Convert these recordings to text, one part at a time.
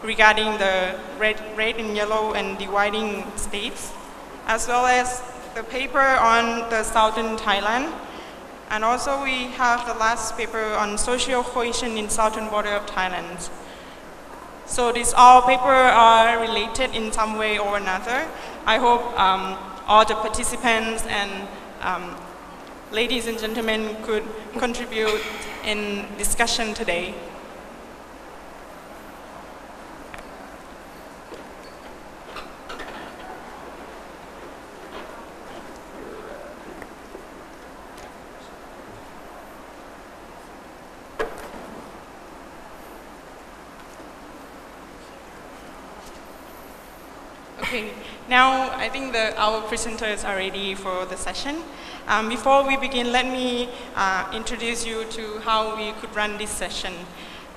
regarding the red and yellow and dividing states, as well as the paper on the southern Thailand. And also we have the last paper on social cohesion in southern border of Thailand. So these all papers are related in some way or another. I hope all the participants and ladies and gentlemen could contribute in discussion today. Okay, now I think our presenters are ready for the session. Before we begin, let me introduce you to how we could run this session.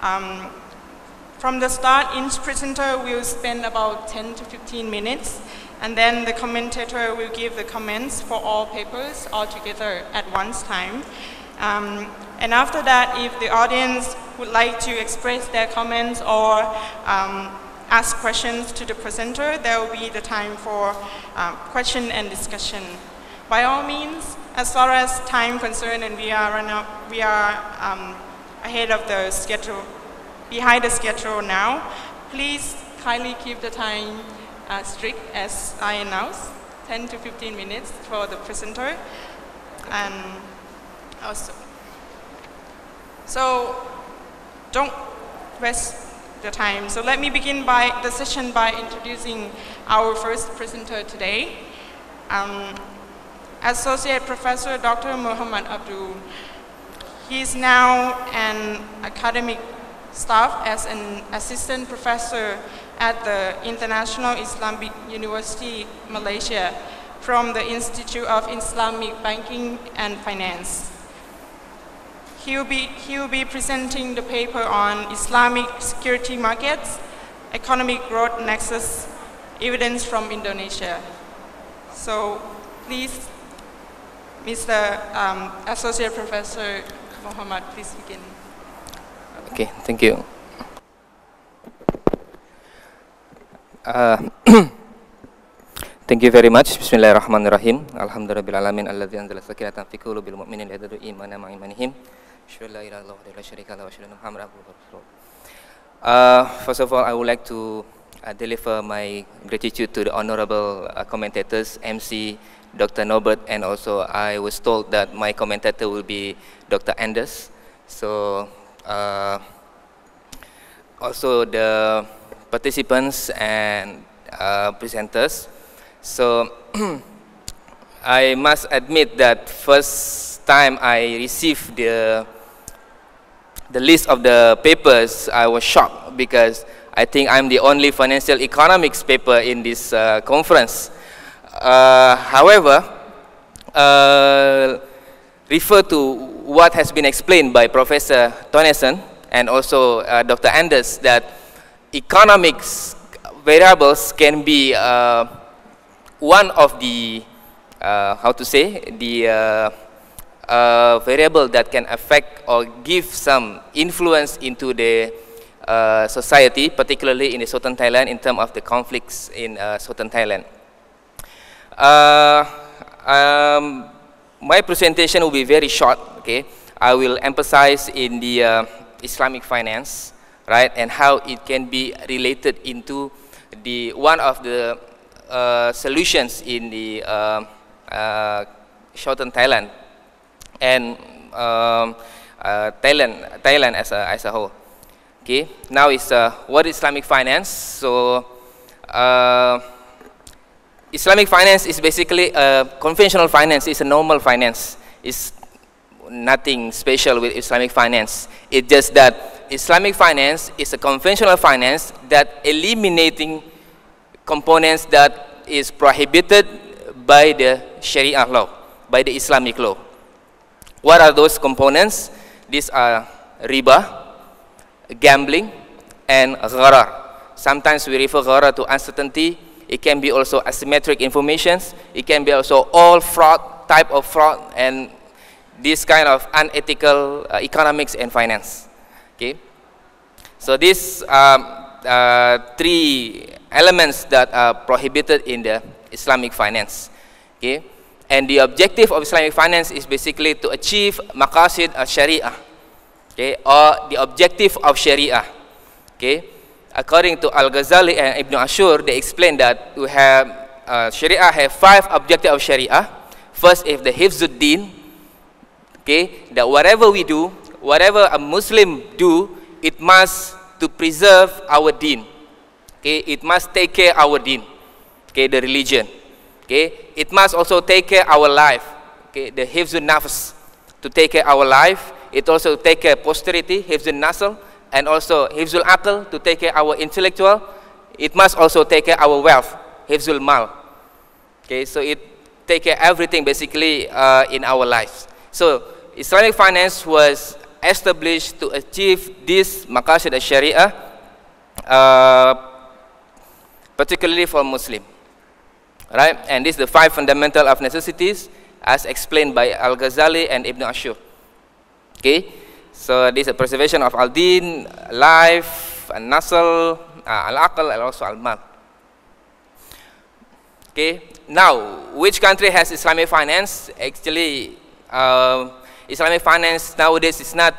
From the start, each presenter will spend about 10 to 15 minutes, and then the commentator will give the comments for all papers all together at one time. And after that, if the audience would like to express their comments or ask questions to the presenter, there will be the time for question and discussion. By all means, as far as time concerned, and we are ahead of the schedule, behind the schedule now, please kindly keep the time strict as I announced, 10 to 15 minutes for the presenter. And also, so don't waste the time. So let me begin the session by introducing our first presenter today. Associate Professor Dr. Muhammad Abdul. He is now an academic staff as an assistant professor at the International Islamic University, Malaysia, from the Institute of Islamic Banking and Finance. He will be presenting the paper on Islamic security markets, economic growth nexus, evidence from Indonesia. So please, Mr. Associate Professor Muhammad, please begin. Okay, thank you. Thank you very much. Bismillahirrahmanirrahim. Alhamdulillahirabbil alamin alladzi anzala sakinatan fi qulubil mu'minin liyaddu imanan ma'a imanihim. First of all, I would like to deliver my gratitude to the honorable commentators, MC, Dr. Norbert, and also I was told that my commentator will be Dr. Anders. So also the participants and presenters. So I must admit that first time I received the list of the papers, I was shocked because I think I'm the only financial economics paper in this conference. However, refer to what has been explained by Professor Tonesen and also Dr. Anders, that economics variables can be one of the, variable that can affect or give some influence into the society, particularly in the southern Thailand, in terms of the conflicts in southern Thailand. My presentation will be very short. Okay, I will emphasize in the Islamic finance, right, and how it can be related into the one of the solutions in the southern Thailand and Thailand as a whole. Okay, now is what is Islamic finance? So Islamic finance is basically conventional finance. It's a normal finance. It's nothing special with Islamic finance. It's just that Islamic finance is a conventional finance that eliminating components that is prohibited by the Sharia law, by the Islamic law. What are those components? These are riba, gambling, and gharar. Sometimes we refer gharar to uncertainty. It can be also asymmetric informations. It can be also all fraud, type of fraud, and this kind of unethical economics and finance. Okay, so this three elements that are prohibited in the Islamic finance. Okay? And the objective of Islamic finance is basically to achieve maqasid al-Sharia, okay, or the objective of Sharia. Okay? According to Al-Ghazali and Ibn Ashur, they explain that we have Sharia have 5 objectives of Sharia. First is the hifzuddin, okay, that whatever we do, whatever a Muslim do, it must to preserve our deen. Okay? It must take care of our deen, okay, the religion. Okay? It must also take care of our life, okay? The hifzun nafs, to take care of our life. It also take care of posterity, hifzun nasl, and also hifzul aql, to take care of our intellectual. It must also take care of our wealth, hifzul mal. Okay? So it take care of everything basically in our lives. So Islamic finance was established to achieve this maqasid al-Sharia, particularly for Muslim. Right? And this is the 5 fundamental of necessities as explained by Al-Ghazali and Ibn Ashur. Okay? So this is a preservation of al-din, life, al-nasl, al-aql, and also al-mal. Okay? Now, which country has Islamic finance? Actually, Islamic finance nowadays is not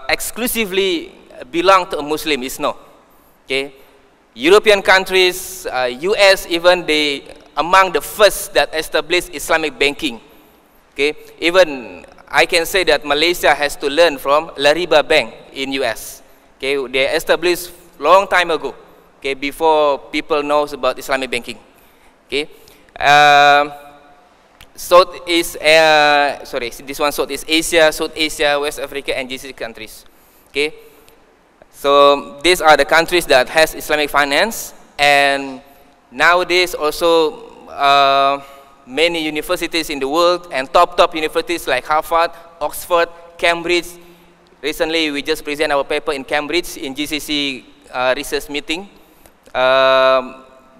exclusively belong to a Muslim, it's no. Okay? European countries, US even, they among the first that established Islamic banking. Okay? Even I can say that Malaysia has to learn from La Riba Bank in US. Okay? They established long time ago, okay, before people knows about Islamic banking. Okay? Southeast Asia, South Asia, West Africa, and GCC countries. Okay? So these are the countries that has Islamic finance, and nowadays also many universities in the world and top universities like Harvard, Oxford, Cambridge. Recently we just present our paper in Cambridge in GCC research meeting.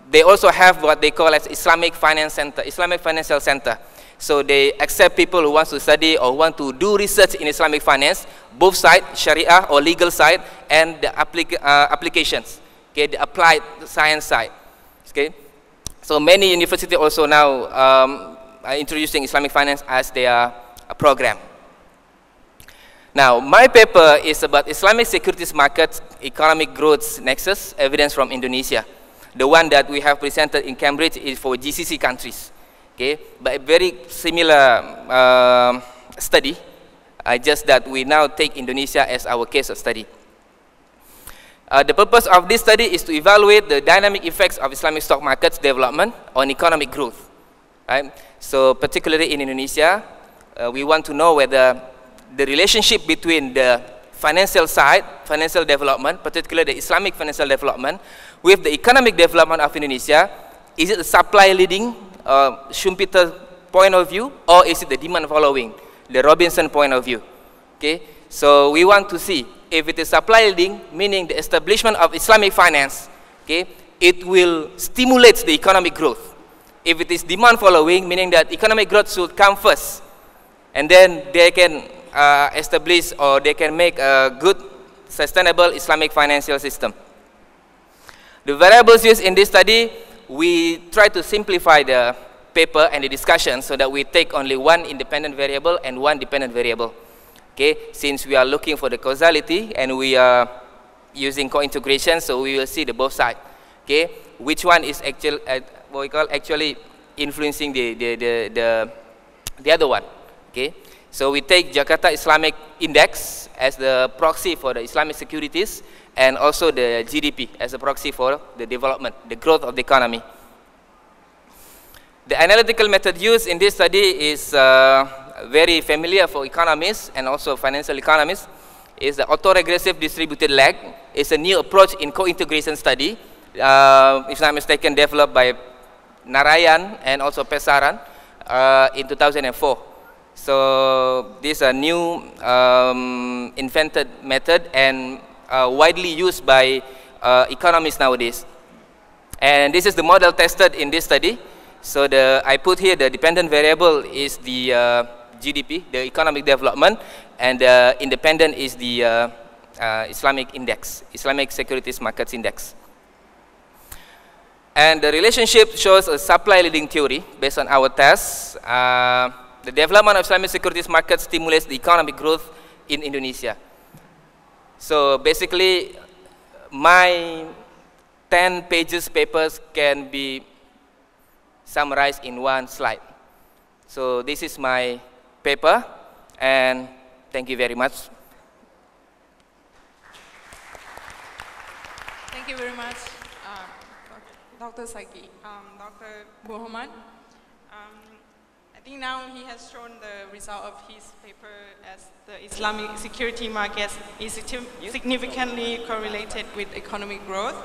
They also have what they call as Islamic Finance Center, Islamic Financial Center. So they accept people who want to study or want to do research in Islamic finance, both sides, Sharia or legal side, and the applications, okay, the applied science side. Okay? So many universities also now are introducing Islamic finance as their program. Now, my paper is about Islamic securities market, economic growth nexus, evidence from Indonesia. The one that we have presented in Cambridge is for GCC countries. Okay, but a very similar study, just that we now take Indonesia as our case of study. The purpose of this study is to evaluate the dynamic effects of Islamic stock markets development on economic growth. Right? So particularly in Indonesia, we want to know whether the relationship between the financial side, financial development, particularly the Islamic financial development, with the economic development of Indonesia, is it the supply leading Schumpeter point of view, or is it the demand following, the Robinson point of view? Okay, so we want to see if it is supply leading, meaning the establishment of Islamic finance, okay, it will stimulate the economic growth. If it is demand following, meaning that economic growth should come first, and then they can establish or they can make a good, sustainable Islamic financial system. The variables used in this study, we try to simplify the paper and the discussion so that we take only one independent variable and one dependent variable. Okay, since we are looking for the causality and we are using co-integration, so we will see the both sides. Okay, which one is actually influencing the other one. Okay, so we take Jakarta Islamic Index as the proxy for the Islamic securities, and also the GDP as a proxy for the development, the growth of the economy. The analytical method used in this study is very familiar for economists and also financial economists. Is the autoregressive distributed lag. It's a new approach in co-integration study, if not mistaken, developed by Narayan and also Pesaran in 2004. So this is a new invented method and widely used by economists nowadays. And this is the model tested in this study. So I put here the dependent variable is the GDP, the economic development, and the independent is the Islamic Index, Islamic Securities Markets Index. And the relationship shows a supply leading theory based on our tests. The development of Islamic securities market stimulates the economic growth in Indonesia. So basically, my 10 pages papers can be summarized in one slide. So this is my paper, and thank you very much. Thank you very much, Dr. Saki. Dr. Muhammad, I think now he has shown the result of his paper as the Islamic security market is significantly correlated with economic growth.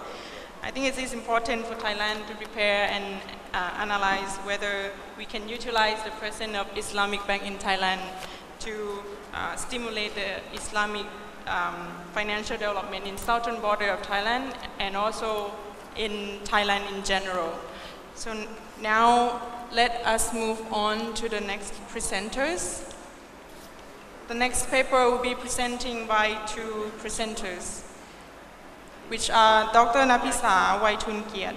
I think it is important for Thailand to prepare and analyze whether we can utilize the presence of Islamic Bank in Thailand to stimulate the Islamic financial development in southern border of Thailand and also in Thailand in general. So now let us move on to the next presenters. The next paper will be presenting by two presenters, which are Dr. Napisa Waitun-Kiat.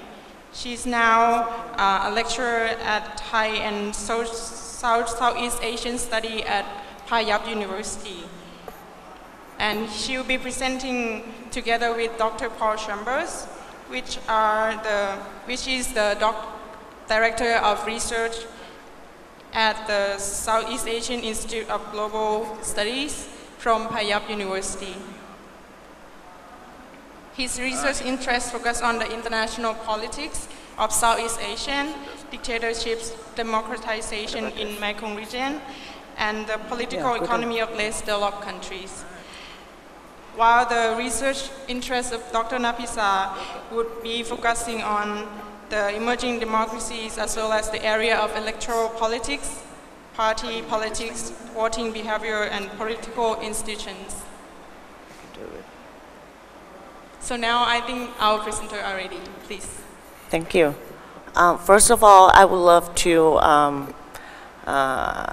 She's now a lecturer at Thai and Southeast Asian Study at Payap University. And she will be presenting together with Dr. Paul Chambers, which is the Director of Research at the Southeast Asian Institute of Global Studies from Payap University. His research interests focus on the international politics of Southeast Asian, dictatorships, democratization in Mekong region, and the political economy of less developed countries. While the research interests of Dr. Napisa would be focusing on the emerging democracies as well as the area of electoral politics, party politics, voting behavior, and political institutions. So now I think our presenters are ready. Please. Thank you. First of all, I would love to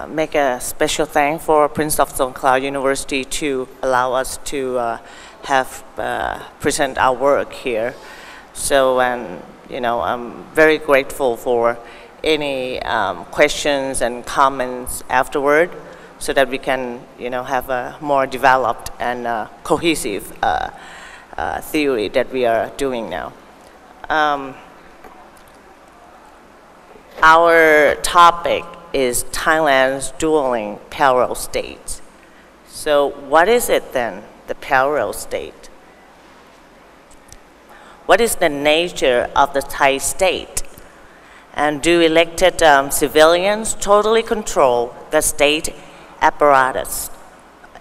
make a special thanks for Prince of Songkhla University to allow us to present our work here. So, I'm very grateful for any questions and comments afterward, so that we can, have a more developed and cohesive theory that we are doing now. Our topic is Thailand's dueling parallel states. So what is it then, the parallel state? What is the nature of the Thai state? And do elected civilians totally control the state apparatus?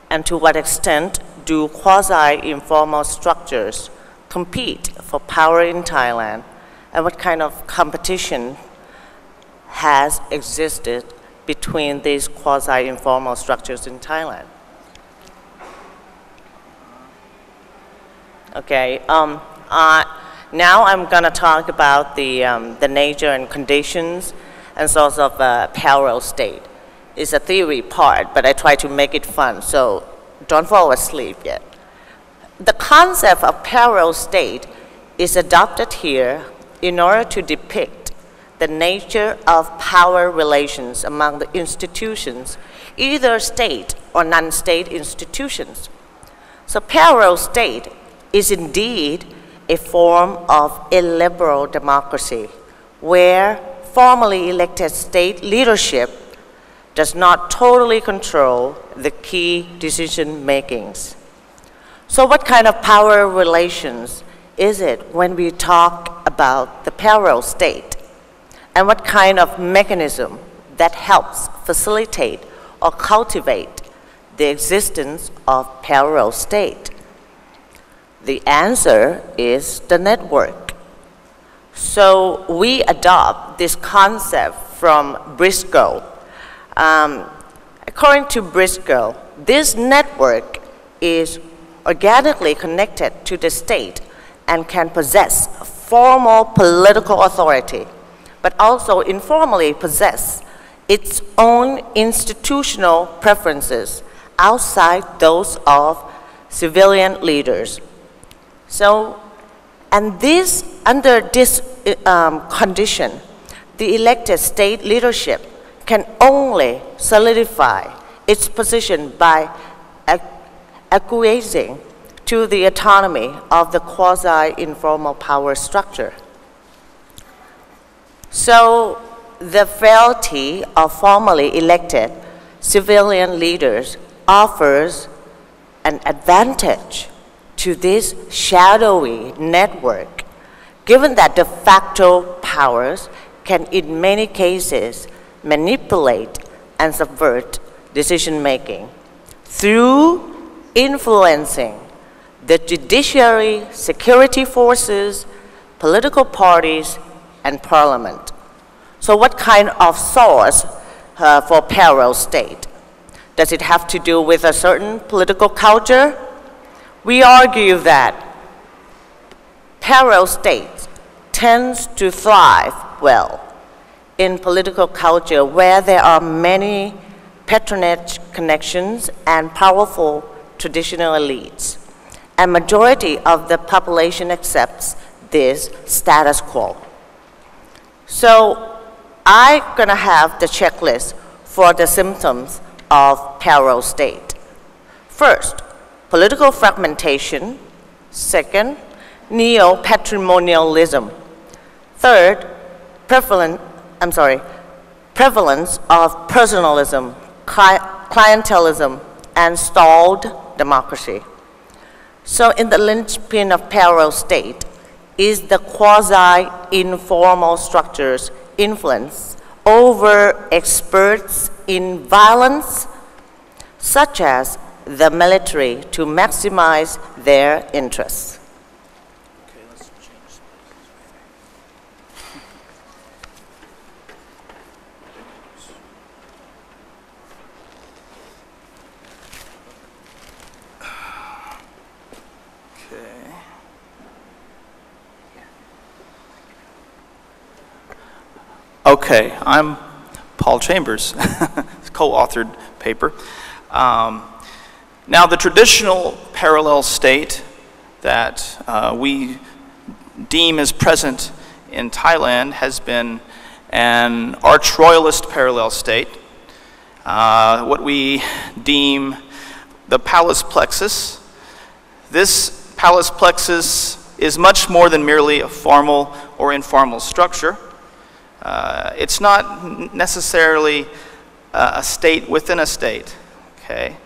And to what extent do quasi-informal structures compete for power in Thailand? And what kind of competition has existed between these quasi-informal structures in Thailand? Okay, now I'm going to talk about the nature and conditions and source of a parallel state. It's a theory part, but I try to make it fun, so don't fall asleep yet. The concept of parallel state is adopted here in order to depict the nature of power relations among the institutions, either state or non-state institutions. So parallel state is indeed a form of illiberal democracy, where formally elected state leadership does not totally control the key decision makings. So what kind of power relations is it when we talk about the parallel state? And what kind of mechanism that helps facilitate or cultivate the existence of parallel state? The answer is the network. So we adopt this concept from Briscoe. According to Briscoe, this network is organically connected to the state and can possess formal political authority, but also informally possess its own institutional preferences outside those of civilian leaders. So, and this, under this condition, the elected state leadership can only solidify its position by acquiescing to the autonomy of the quasi-informal power structure. So, the frailty of formally elected civilian leaders offers an advantage to this shadowy network, given that de facto powers can in many cases manipulate and subvert decision-making through influencing the judiciary, security forces, political parties, and parliament. So what kind of source for parallel state? Does it have to do with a certain political culture? We argue that parallel states tends to thrive well in political culture where there are many patronage connections and powerful traditional elites. And majority of the population accepts this status quo. So I'm gonna have the checklist for the symptoms of parallel state. First, political fragmentation. Second, neo-patrimonialism. Third, prevalence of personalism, clientelism, and stalled democracy. So in the linchpin of parallel state is the quasi-informal structures influence over experts in violence, such as the military, to maximize their interests. Okay, let's change. Okay. Okay, I'm Paul Chambers, co-authored paper. Now, the traditional parallel state that we deem as present in Thailand has been an arch-royalist parallel state, what we deem the palace plexus. This palace plexus is much more than merely a formal or informal structure. It's not necessarily a state within a state, okay?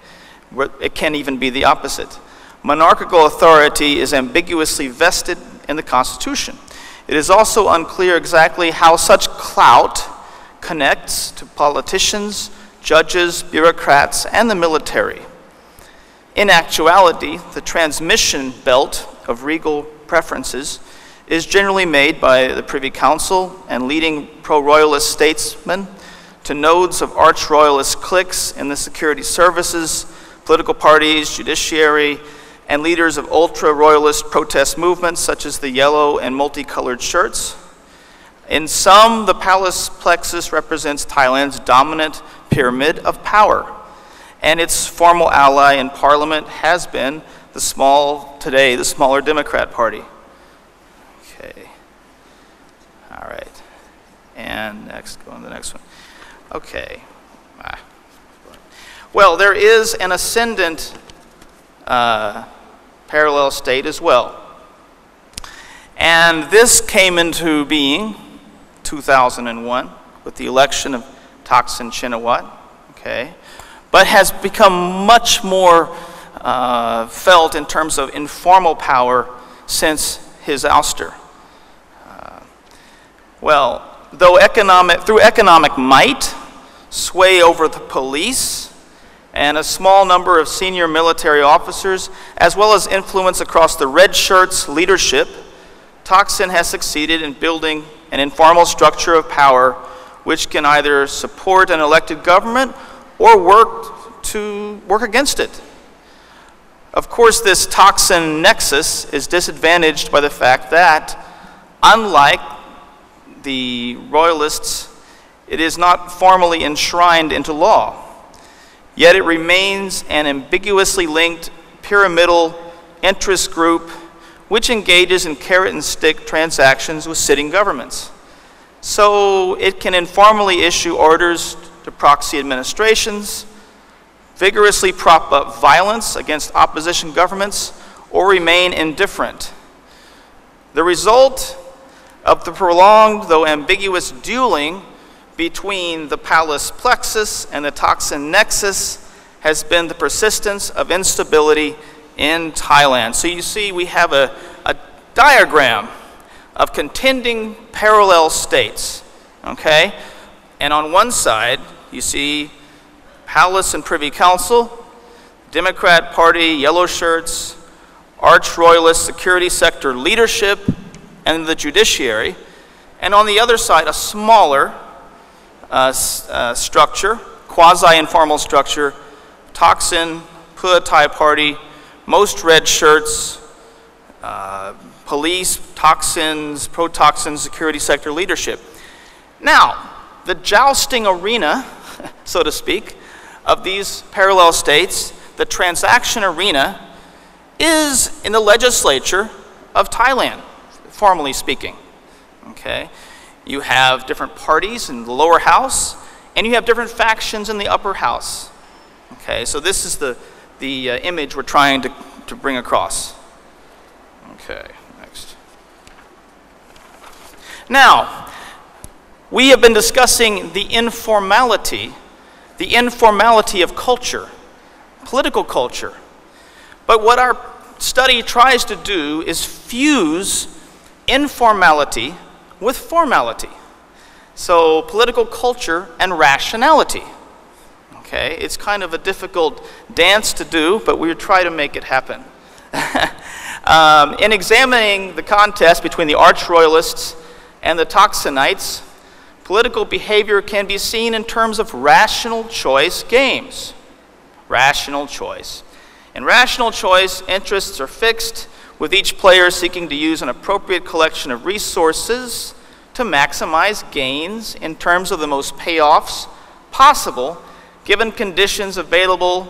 It can even be the opposite. Monarchical authority is ambiguously vested in the Constitution. It is also unclear exactly how such clout connects to politicians, judges, bureaucrats, and the military. In actuality, the transmission belt of regal preferences is generally made by the Privy Council and leading pro-royalist statesmen to nodes of arch-royalist cliques in the security services, political parties, judiciary, and leaders of ultra-royalist protest movements such as the yellow and multicolored shirts. In sum, the palace plexus represents Thailand's dominant pyramid of power, and its formal ally in parliament has been the smaller Democrat Party. Okay. All right. And next, go on to the next one. Okay. Well, there is an ascendant parallel state as well. And this came into being 2001 with the election of Thaksin Shinawatra, okay, but has become much more felt in terms of informal power since his ouster. Well, though through economic might, sway over the police, and a small number of senior military officers, as well as influence across the red shirts leadership, Thaksin has succeeded in building an informal structure of power which can either support an elected government or work against it. Of course, this Thaksin nexus is disadvantaged by the fact that, unlike the royalists, it is not formally enshrined into law. Yet it remains an ambiguously linked pyramidal interest group which engages in carrot and stick transactions with sitting governments. So it can informally issue orders to proxy administrations, vigorously prop up violence against opposition governments, or remain indifferent. The result of the prolonged, though ambiguous, dueling between the palace plexus and the toxin nexus has been the persistence of instability in Thailand. So you see we have a diagram of contending parallel states, okay? And on one side, you see Palace and Privy Council, Democrat Party, yellow shirts, arch-royalist security sector leadership, and the judiciary. And on the other side, a smaller structure, quasi-informal structure, Thaksin, Pheu Thai Party, most red shirts, police, toxins, pro-toxin security sector leadership. Now, the jousting arena, so to speak, of these parallel states, the transaction arena, is in the legislature of Thailand, formally speaking. Okay? You have different parties in the lower house, and you have different factions in the upper house. Okay, so this is the image we're trying to bring across. Okay, next. Now, we have been discussing the informality of culture, political culture. But what our study tries to do is fuse informality with formality. So political culture and rationality. Okay, it's kind of a difficult dance to do, but we try to make it happen. In examining the contest between the arch-royalists and the Toxinites, political behavior can be seen in terms of rational choice games. Rational choice. In rational choice, interests are fixed, with each player seeking to use an appropriate collection of resources to maximize gains in terms of the most payoffs possible given conditions available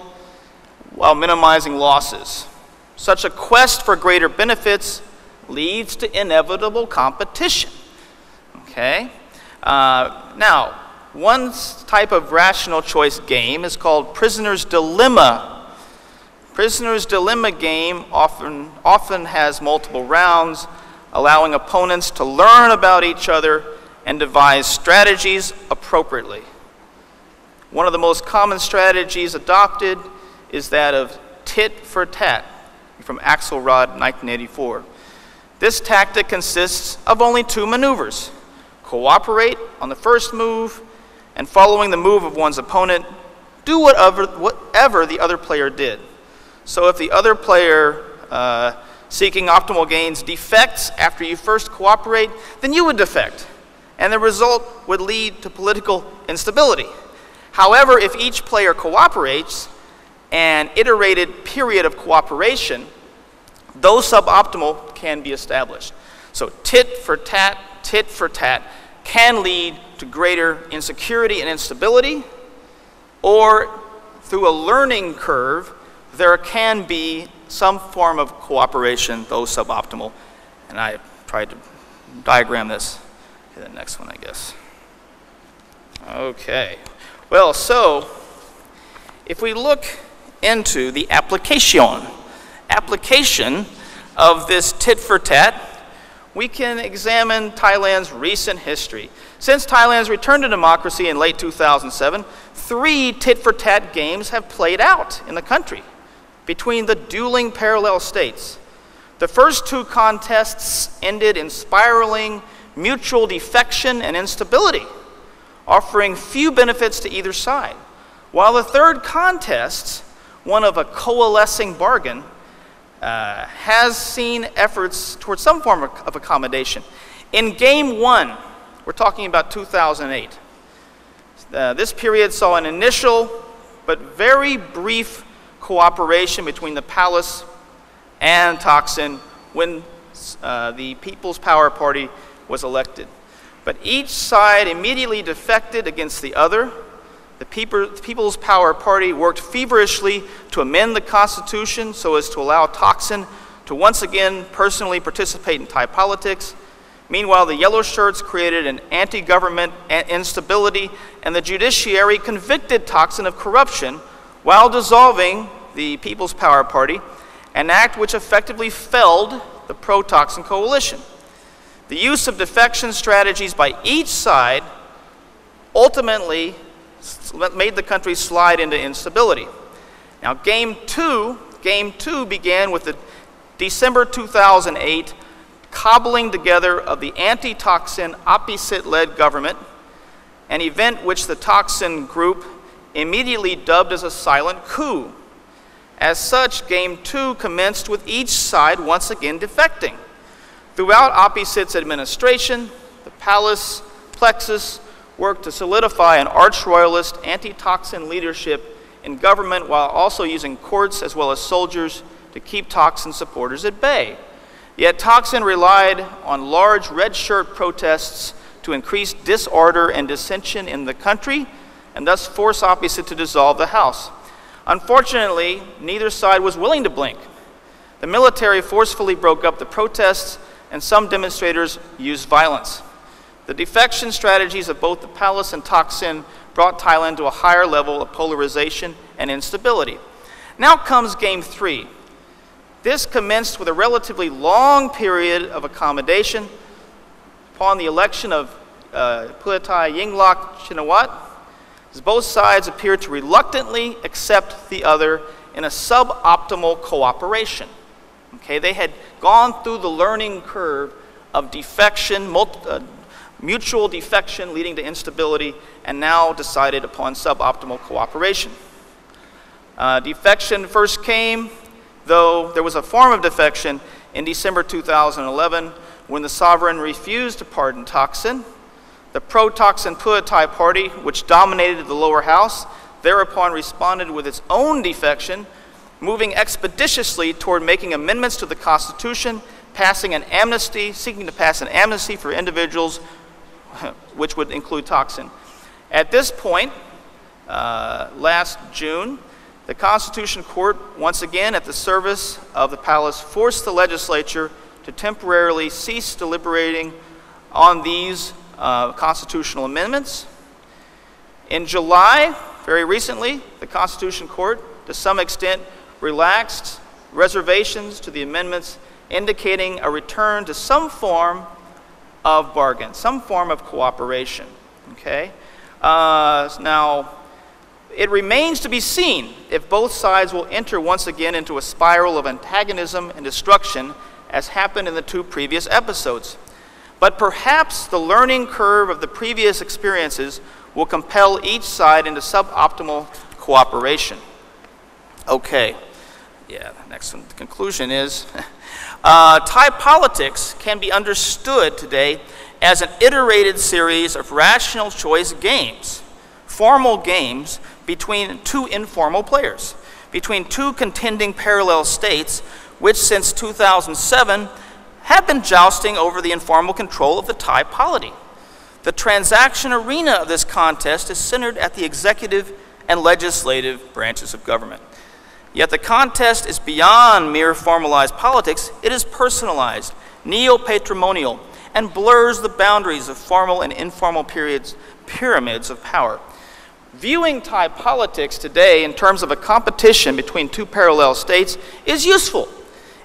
while minimizing losses. Such a quest for greater benefits leads to inevitable competition. Okay? Now, one type of rational choice game is called prisoner's dilemma. Prisoner's dilemma game often has multiple rounds, allowing opponents to learn about each other and devise strategies appropriately. One of the most common strategies adopted is that of tit for tat from Axelrod, 1984. This tactic consists of only two maneuvers: cooperate on the first move, and following the move of one's opponent, do whatever the other player did. So if the other player seeking optimal gains defects after you first cooperate, then you would defect, and the result would lead to political instability. However, if each player cooperates, an iterated period of cooperation, though suboptimal, can be established. So tit for tat can lead to greater insecurity and instability, or through a learning curve, there can be some form of cooperation, though suboptimal. And I tried to diagram this. Okay, the next one, I guess. Okay. Well, so if we look into the application of this tit for tat, we can examine Thailand's recent history. Since Thailand's return to democracy in late 2007, 3 tit for tat games have played out in the country between the dueling parallel states. The first 2 contests ended in spiraling mutual defection and instability, offering few benefits to either side, while the third contest, one of a coalescing bargain, has seen efforts towards some form of accommodation. In Game 1, we're talking about 2008, this period saw an initial but very brief cooperation between the palace and Thaksin when the People's Power Party was elected. But each side immediately defected against the other. The People's Power Party worked feverishly to amend the Constitution so as to allow Thaksin to once again personally participate in Thai politics. Meanwhile, the Yellow Shirts created an anti-government instability, and the judiciary convicted Thaksin of corruption while dissolving the People's Power Party, an act which effectively felled the pro-Thaksin coalition. The use of defection strategies by each side ultimately made the country slide into instability. Now, Game 2 began with the December 2008 cobbling together of the anti-Thaksin Apisit-led government, an event which the Thaksin group immediately dubbed as a silent coup. As such, Game 2 commenced with each side once again defecting. Throughout Apisit's administration, the palace plexus worked to solidify an arch-royalist anti-Thaksin leadership in government while also using courts as well as soldiers to keep Thaksin supporters at bay. Yet Thaksin relied on large red shirt protests to increase disorder and dissension in the country and thus force Apisit to dissolve the House. Unfortunately, neither side was willing to blink. The military forcefully broke up the protests and some demonstrators used violence. The defection strategies of both the palace and Thaksin brought Thailand to a higher level of polarization and instability. Now comes Game 3. This commenced with a relatively long period of accommodation. Upon the election of Puatai Yingluck Shinawat, as both sides appeared to reluctantly accept the other in a suboptimal cooperation. Okay, they had gone through the learning curve of defection, mutual defection leading to instability, and now decided upon suboptimal cooperation. Defection first came, though there was a form of defection in December 2011 when the sovereign refused to pardon Thaksin. The pro-Thaksin Puatai party, which dominated the lower house, thereupon responded with its own defection, moving expeditiously toward making amendments to the Constitution, seeking to pass an amnesty for individuals, which would include Thaksin. At this point, last June, the Constitution Court, once again at the service of the palace, forced the legislature to temporarily cease deliberating on these constitutional amendments. In July, very recently, the Constitution Court, to some extent, relaxed reservations to the amendments, indicating a return to some form of bargain, some form of cooperation. Okay? Now, it remains to be seen if both sides will enter once again into a spiral of antagonism and destruction as happened in the two previous episodes. But perhaps the learning curve of the previous experiences will compel each side into suboptimal cooperation. Okay, yeah, the next one, the conclusion is, Thai politics can be understood today as an iterated series of rational choice games, formal games between two informal players, between two contending parallel states, which since 2007 have been jousting over the informal control of the Thai polity. The transaction arena of this contest is centered at the executive and legislative branches of government. Yet the contest is beyond mere formalized politics. It is personalized, neo-patrimonial, and blurs the boundaries of formal and informal pyramids of power. Viewing Thai politics today in terms of a competition between two parallel states is useful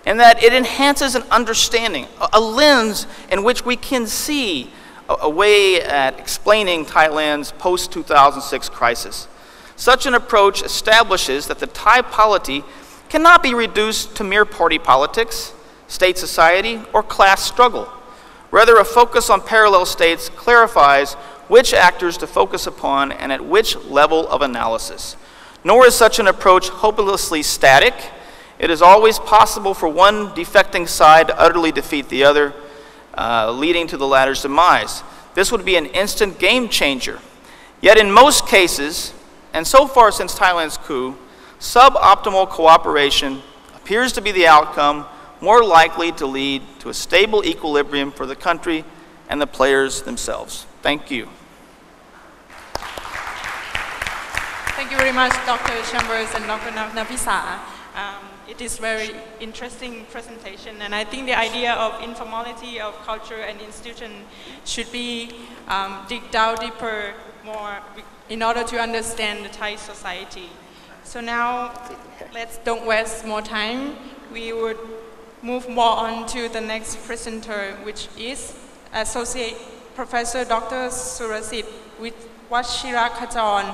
in that it enhances an understanding, a lens in which we can see a way at explaining Thailand's post-2006 crisis. Such an approach establishes that the Thai polity cannot be reduced to mere party politics, state society, or class struggle. Rather, a focus on parallel states clarifies which actors to focus upon and at which level of analysis. Nor is such an approach hopelessly static. It is always possible for one defecting side to utterly defeat the other, leading to the latter's demise. This would be an instant game changer. Yet in most cases, and so far since Thailand's coup, suboptimal cooperation appears to be the outcome more likely to lead to a stable equilibrium for the country and the players themselves. Thank you. Thank you very much, Dr. Chambers and Dr. Nafisa. It is very interesting presentation, and I think the idea of informality of culture and institution should be dig down deeper more in order to understand the Thai society. So now, let's don't waste more time. We would move more on to the next presenter, which is Associate Professor Dr. Surasit Washira Khajon,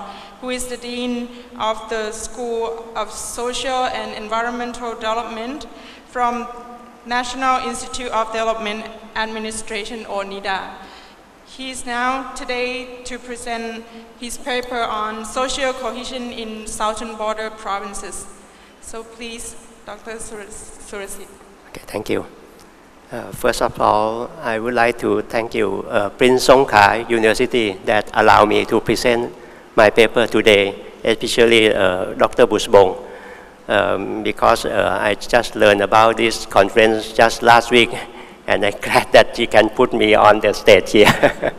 who is the Dean of the School of Social and Environmental Development from National Institute of Development Administration, or NIDA. He is now today to present his paper on social cohesion in southern border provinces. So please, Dr. Surasit. Okay, thank you. First of all, I would like to thank you, Prince Songkhla University, that allowed me to present my paper today, especially Dr. Busbong, because I just learned about this conference just last week, and I'm glad that she can put me on the stage here.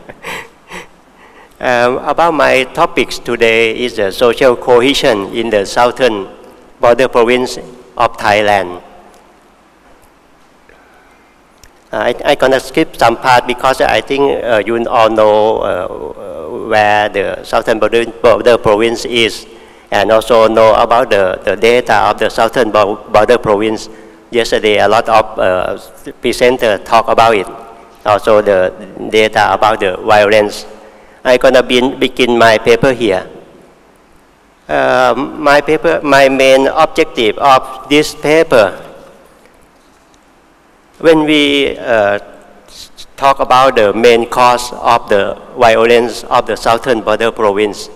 About my topics today is the social cohesion in the southern border province of Thailand. I'm gonna skip some part because I think you all know where the southern border province is, and also know about the data of the southern border province. Yesterday, a lot of presenters talk about it. Also, the data about the violence. I'm gonna begin my paper here. My main objective of this paper, when we talk about the main cause of the violence of the southern border province,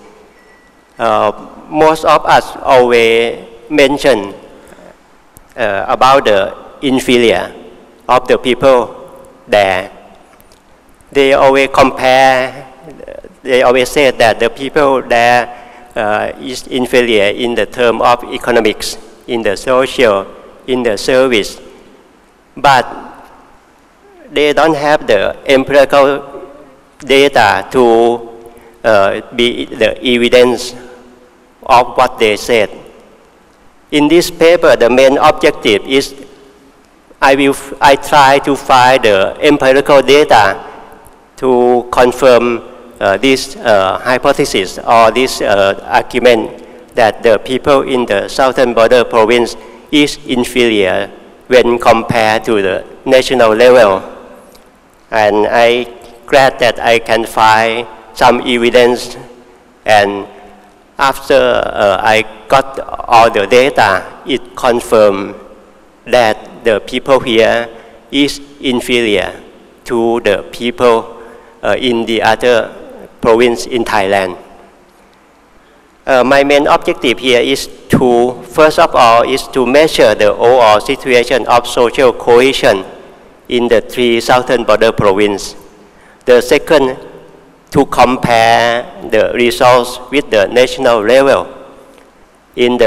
most of us always mention about the inferior of the people there. They always compare, they always say that the people there is inferior in the term of economics, in the social, in the service. But they don't have the empirical data to be the evidence of what they said. In this paper, the main objective is I try to find the empirical data to confirm this hypothesis or this argument that the people in the southern border province is inferior when compared to the national level. And I'm glad that I can find some evidence, and after I got all the data, it confirmed that the people here is inferior to the people in the other province in Thailand. My main objective here is to, first of all, is to measure the overall situation of social cohesion in the three southern border provinces. The second, to compare the results with the national level in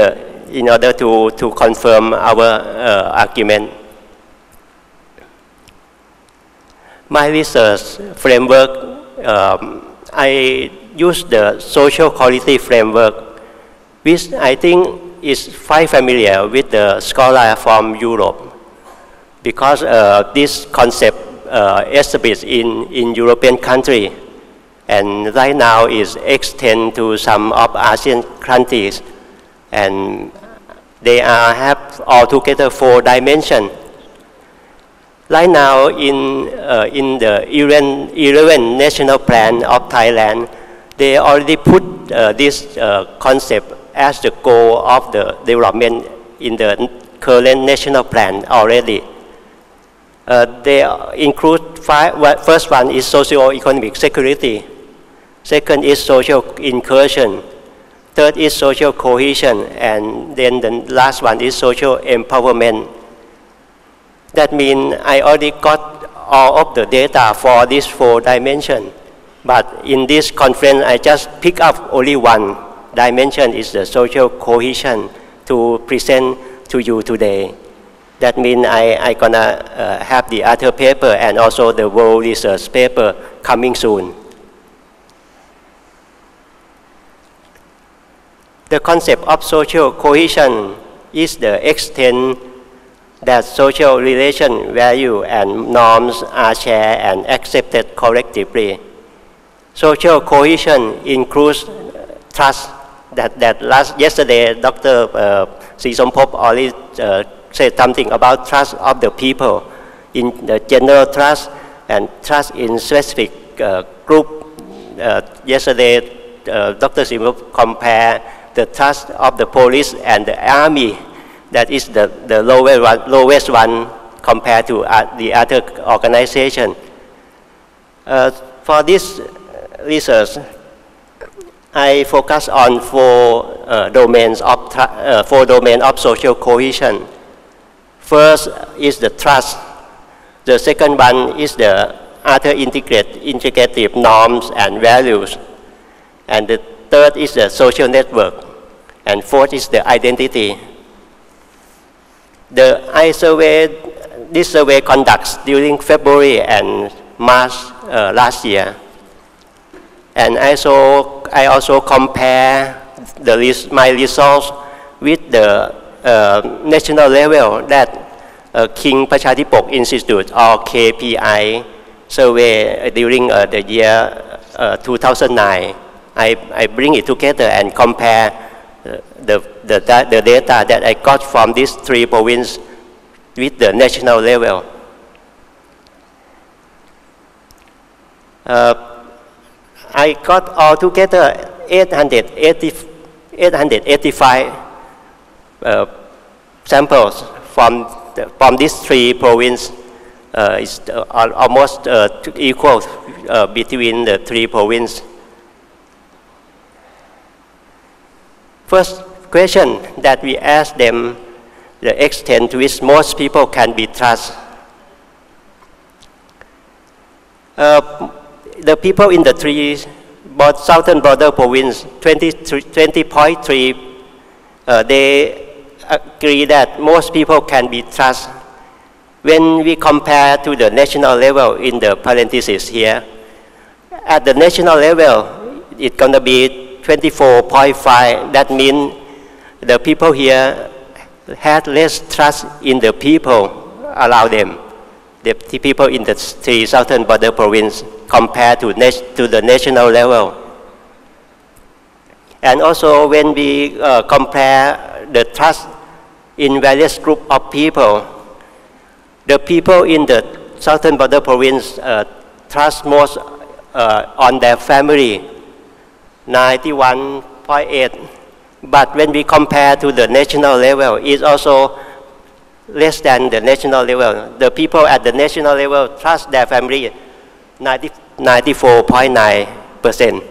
order to confirm our argument. My research framework, I use the social quality framework, which I think is quite familiar with the scholar from Europe, because this concept established in European country, and right now is extended to some of ASEAN countries, and they have altogether 4 dimensions. Right now, in the 11 national plan of Thailand, they already put this concept as the goal of the development in the current national plan already. They include 5. First one is socio-economic security. Second is social inclusion. Third is social cohesion, and then the last one is social empowerment. That means I already got all of the data for these 4 dimensions. But in this conference, I just pick up only one dimension, is the social cohesion, to present to you today. That means I gonna have the other paper and also the world research paper coming soon. The concept of social cohesion is the extent that social relation, value, and norms are shared and accepted collectively. Social cohesion includes trust. Yesterday, Dr. Sisompop already said something about trust of the people in the general trust and trust in specific group. Yesterday, Dr. Sisompop compared the trust of the police and the army. That is the lowest one compared to the other organization. For this research, I focus on four domains of social cohesion. First is the trust. The second one is the other integrative norms and values. And the third is the social network. And fourth is the identity. This survey conducts during February and March last year. And I also compare my results with the national level that King Prachadipok Institute or KPI survey during the year 2009. I bring it together and compare the data that I got from these three provinces with the national level. I got altogether 885 samples from these three provinces. It's almost equal between the three provinces. First question that we asked them, the extent to which most people can be trusted. The people in the three southern border province, 20.3, they agree that most people can be trusted. When we compare to the national level in the parentheses here, at the national level, it's going to be 24.5. That means the people here had less trust in the people around them, the people in the three southern border province compared to the national level. And also when we compare the trust in various groups of people, the people in the southern border province trust most on their family, 91.8. But when we compare to the national level, it's also less than the national level. The people at the national level trust their family 94.9%.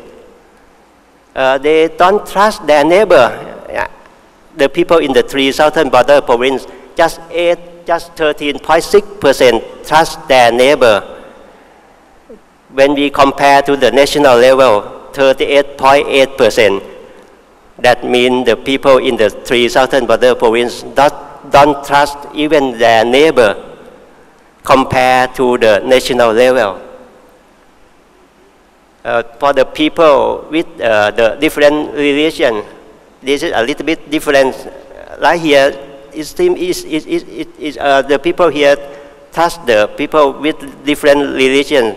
They don't trust their neighbor. The people in the three southern border province, just 13.6% trust their neighbor. When we compare to the national level, 38.8%. That means the people in the three southern border province don't trust even their neighbor compared to the national level. For the people with the different religion, this is a little bit different. Right here, it seems the people here trust the people with different religion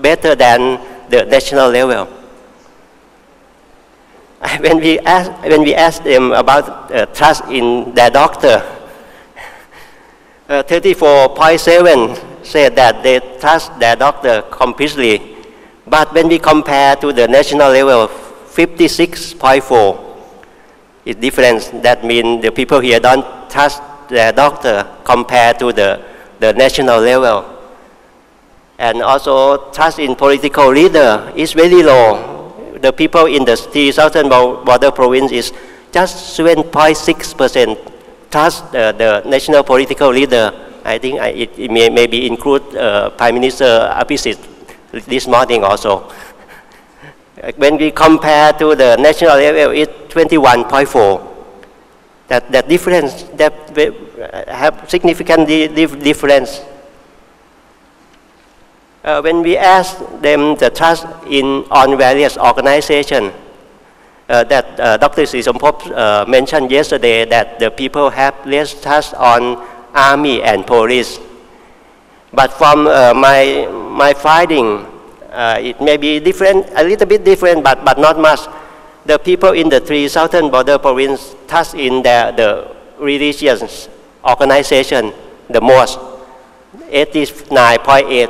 better than the national level. When we ask them about trust in their doctor, 34.7 said that they trust their doctor completely. But when we compare to the national level, 56.4 is difference. That means the people here don't trust their doctor compared to the national level. And also trust in political leader is very low. The people in the southern border province is just 7.6% trust the national political leader. I think it may maybe include Prime Minister Abhisit this morning also. When we compare to the national level, it's 21.4. That difference, that have significant difference. When we ask them the trust on various organizations, that Dr. Srisampop mentioned yesterday that the people have less trust on army and police. But from my finding, it may be different, a little bit different, but not much. The people in the 3 southern border provinces trust in the religious organization the most, 89.8,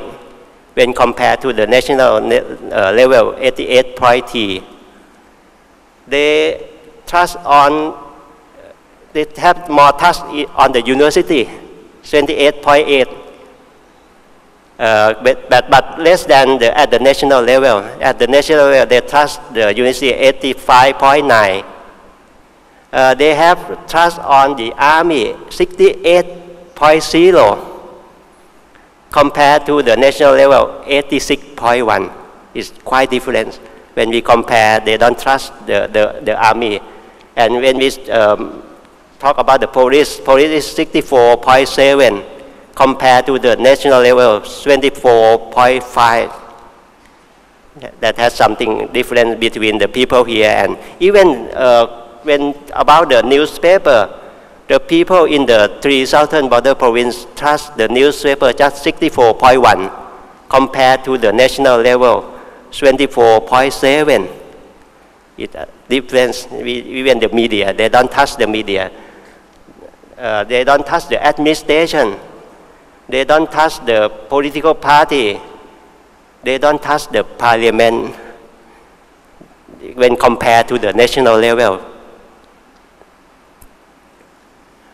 when compared to the national level, 88.3. They have more trust on the university, 28.8, but less than at the national level. At the national level, they trust the university, 85.9. They have trust on the army, 68.0, compared to the national level, 86.1. It's quite different. When we compare, they don't trust the army. And when we talk about the police is 64.7 compared to the national level, 24.5. That has something different between the people here. And even when about the newspaper, the people in the 3 southern border provinces trust the newspaper just 64.1 compared to the national level, 24.7. It difference. Even the media, they don't touch the media. They don't touch the administration. They don't touch the political party. They don't touch the parliament when compared to the national level.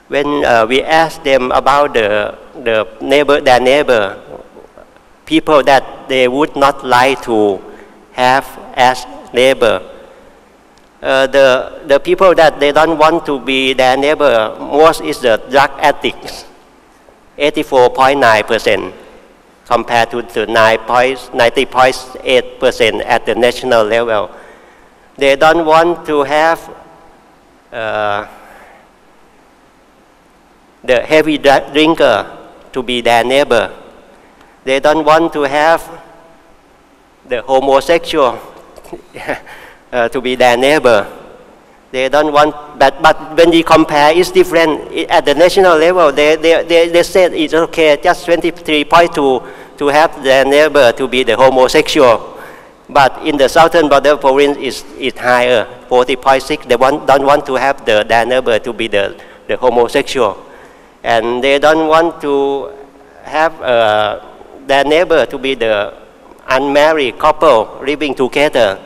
When we ask them about their neighbor, people that they would not like to have as neighbor, the people that they don't want to be their neighbor most is the drug addicts, 84.9% compared to the 90.8% at the national level. They don't want to have the heavy drinker to be their neighbor. They don't want to have the homosexual to be their neighbor. They don't want, but when we compare, it's different. At the national level, they said it's okay, just 23.2 to have their neighbor to be the homosexual. But in the southern border province, it's higher, 40.6. They don't want to have their neighbor to be the homosexual. And they don't want to have their neighbor to be the unmarried couple living together,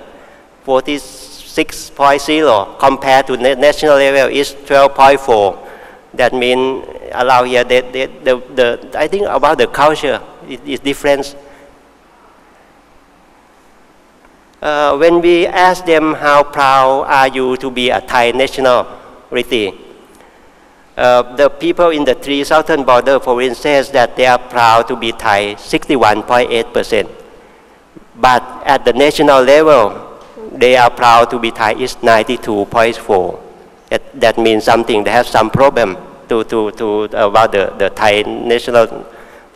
46.0 compared to the national level is 12.4. That means allow here I think about the culture is different. When we ask them how proud are you to be a Thai nationality, the people in the 3 southern border provinces says that they are proud to be Thai, 61.8%. But at the national level, they are proud to be Thai is 92.4. That means something. They have some problem about the Thai national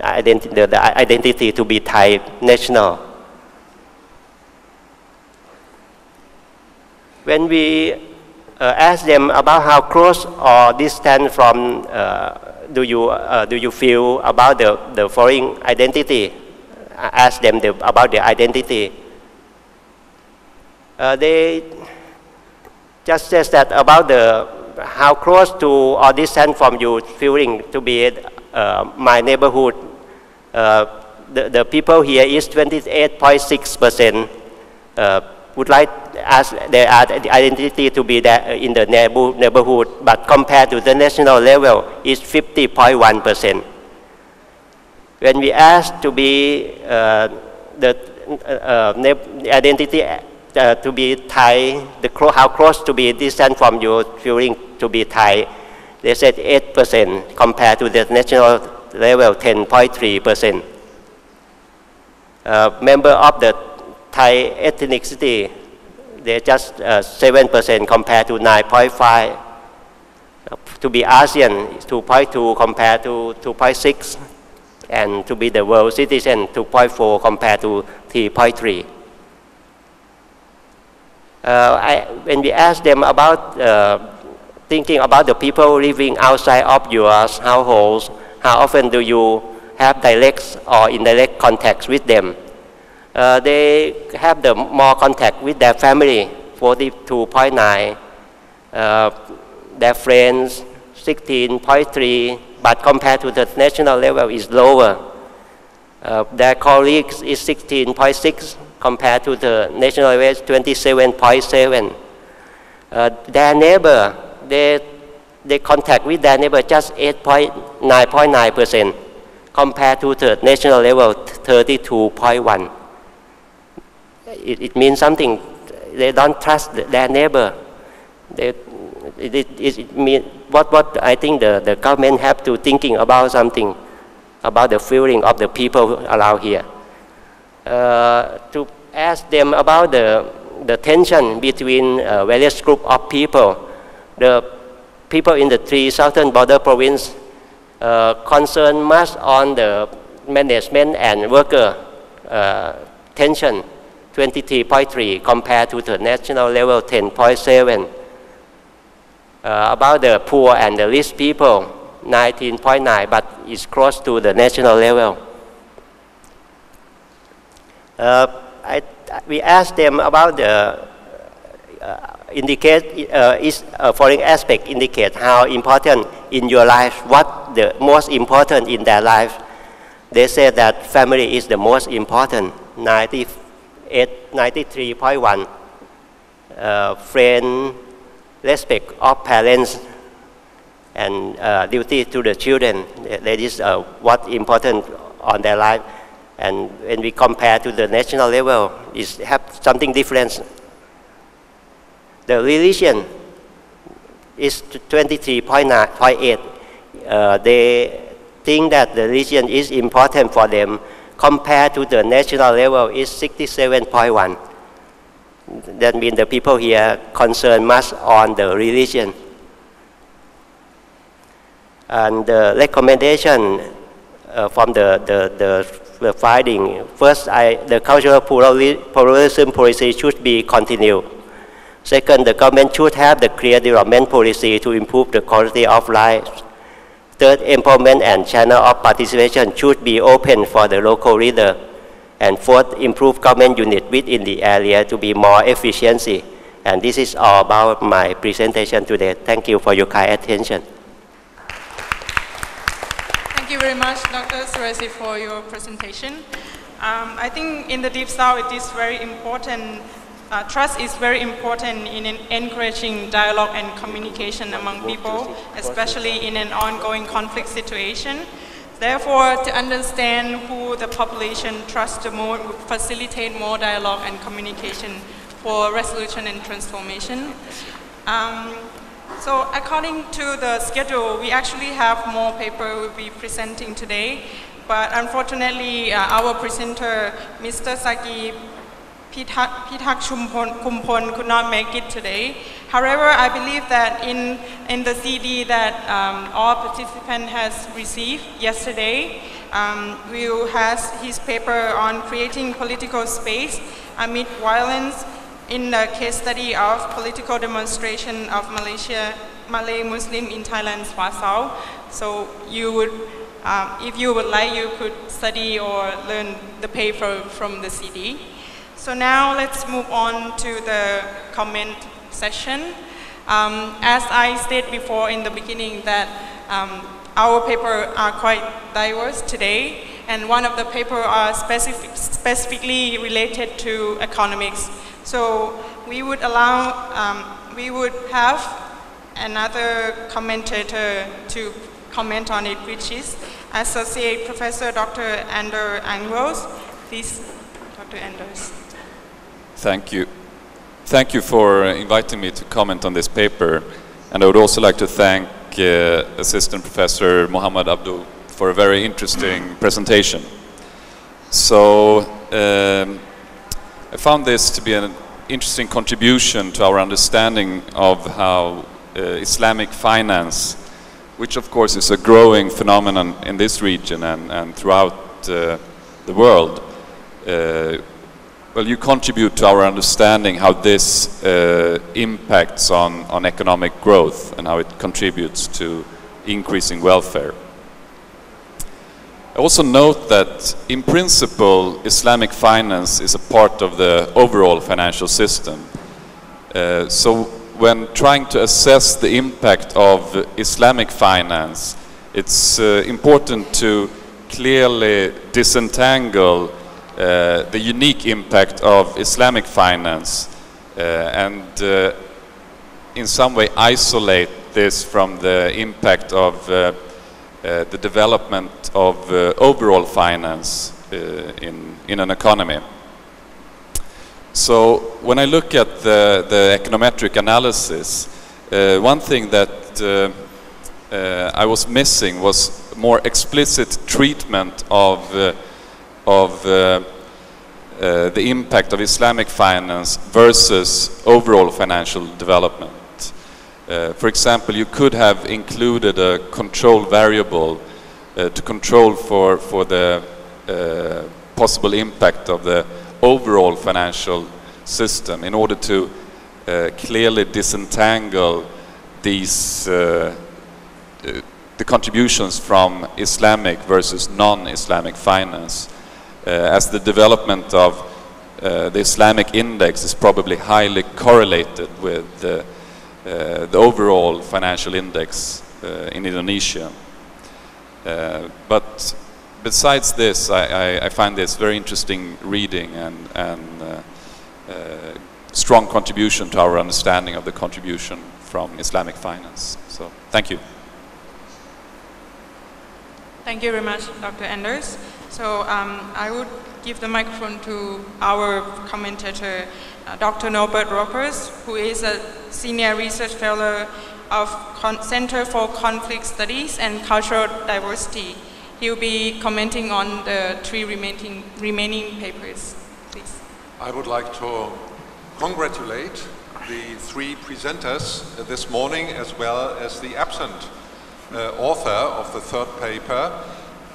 identity, the identity to be Thai national. When we ask them about how close or distant from do you feel about the foreign identity, ask them about their identity. They just says that about how close to or distant from you feeling to be my neighborhood. The people here is 28.6%. Would like ask their identity to be there in the neighborhood, but compared to the national level, is 50.1%. When we ask to be the identity to be Thai, how close to be distant from you feeling to be Thai, they said 8% compared to the national level, 10.3%. Member of the Thai ethnicity, they just 7% compared to 9.5. To be ASEAN, 2.2 compared to 2.6. And to be the world citizen, 2.4 compared to 3.3. When we ask them about thinking about the people living outside of your households, how often do you have direct or indirect contacts with them? They have the more contact with their family, 42.9, their friends, 16.3, but compared to the national level is lower. Their colleagues is 16.6 compared to the national level is 27.7. Their neighbor, they contact with their neighbor just 9.9% compared to the national level 32.1. It means something. They don't trust their neighbor. It mean, what I think the government have to thinking about something, about the feeling of the people around here. To ask them about the tension between various group of people. The people in the three southern border province concern much on the management and worker tension, 23.3 compared to the national level 10.7. About the poor and the rich people, 19.9, but it's close to the national level. We asked them about the foreign aspect indicate how important in your life, what the most important in their life. They said that family is the most important, 93.1. Friend, respect of parents, and duty to the children. That is what important on their life. And when we compare to the national level, it have something different. The religion is 23.8. They think that the religion is important for them. Compared to the national level, is 67.1. That means the people here concern much on the religion. And the recommendation from the finding, first, the cultural pluralism policy should be continued. Second, the government should have the clear development policy to improve the quality of life. Third, empowerment and channel of participation should be open for the local leader. And fourth, improve government unit within the area to be more efficiency. And this is all about my presentation today. Thank you for your kind attention. Thank you very much, Dr. Suresi, for your presentation. I think in the Deep South, it is very important. Trust is very important in encouraging dialogue and communication among people, especially in an ongoing conflict situation. Therefore, to understand who the population trusts the most would facilitate more dialogue and communication for resolution and transformation. So according to the schedule, we actually have more paper we'll be presenting today, but unfortunately, our presenter, Mr. Saki Pitak Kumpon, could not make it today. However, I believe that in the CD that all participants has received yesterday, Will has his paper on creating political space amid violence in the case study of political demonstration of Malay Muslim in Thailand's Hwa. So you would, if you would like, you could study or learn the paper from the CD. So now let's move on to the comment session. As I stated before in the beginning that our papers are quite diverse today, and one of the papers are specifically related to economics. So we would we would have another commentator to comment on it, which is Associate Professor Dr. Anders Angros. Please, Dr. Anders. Thank you. Thank you for inviting me to comment on this paper. And I would also like to thank Assistant Professor Mohammed Abdul for a very interesting presentation. So I found this to be an interesting contribution to our understanding of how Islamic finance, which of course is a growing phenomenon in this region and throughout the world, well, you contribute to our understanding how this impacts on economic growth and how it contributes to increasing welfare. I also note that, in principle, Islamic finance is a part of the overall financial system. So when trying to assess the impact of Islamic finance, it's important to clearly disentangle the unique impact of Islamic finance and in some way isolate this from the impact of the development of overall finance in an economy. So when I look at the econometric analysis, one thing that I was missing was more explicit treatment of the impact of Islamic finance versus overall financial development. For example, you could have included a control variable to control for the possible impact of the overall financial system in order to clearly disentangle these the contributions from Islamic versus non-Islamic finance, as the development of the Islamic index is probably highly correlated with the overall financial index in Indonesia. But besides this, I find this very interesting reading and strong contribution to our understanding of the contribution from Islamic finance. So, thank you. Thank you very much, Dr. Anders. So I would give the microphone to our commentator, Dr. Norbert Ropers, who is a Senior Research Fellow of Center for Conflict Studies and Cultural Diversity. He will be commenting on the three remaining papers. Please. I would like to congratulate the three presenters this morning, as well as the absent author of the third paper,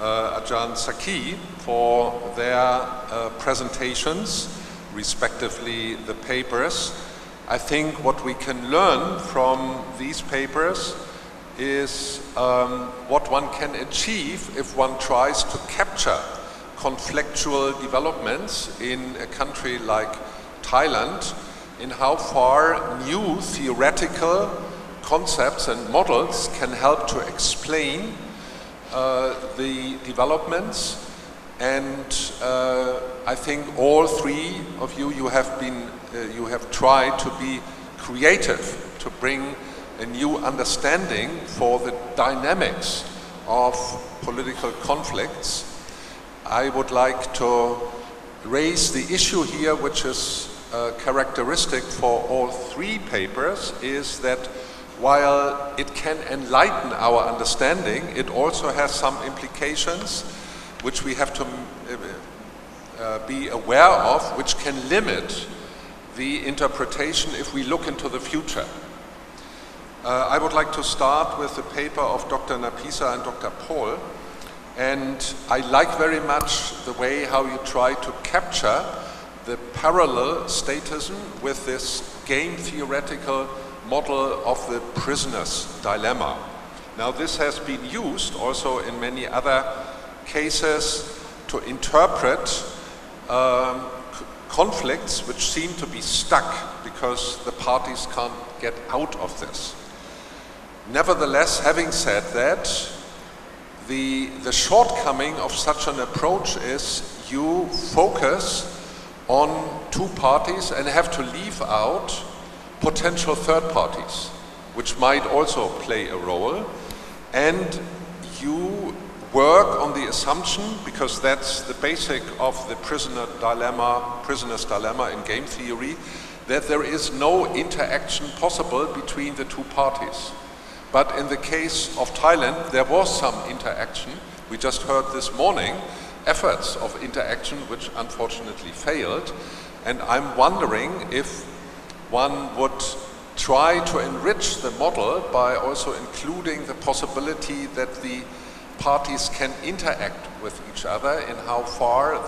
Ajahn Saki, for their presentations, respectively the papers. I think what we can learn from these papers is what one can achieve if one tries to capture conflictual developments in a country like Thailand, in how far new theoretical concepts and models can help to explain the developments. And I think all three of you have tried to be creative, to bring a new understanding for the dynamics of political conflicts. I would like to raise the issue here, which is characteristic for all three papers, is that while it can enlighten our understanding, it also has some implications which we have to be aware of, which can limit the interpretation if we look into the future. I would like to start with the paper of Dr. Napisa and Dr. Paul, and I like very much the way how you try to capture the parallel statism with this game theoretical model of the prisoner's dilemma. Now, this has been used also in many other cases to interpret conflicts which seem to be stuck because the parties can't get out of this. Nevertheless, having said that, the shortcoming of such an approach is you focus on two parties and have to leave out potential third parties, which might also play a role, and you work on the assumption, because that's the basic of the prisoner's dilemma in game theory, that there is no interaction possible between the two parties. But in the case of Thailand, there was some interaction. We just heard this morning efforts of interaction which unfortunately failed, and I'm wondering if one would try to enrich the model by also including the possibility that the parties can interact with each other, and how far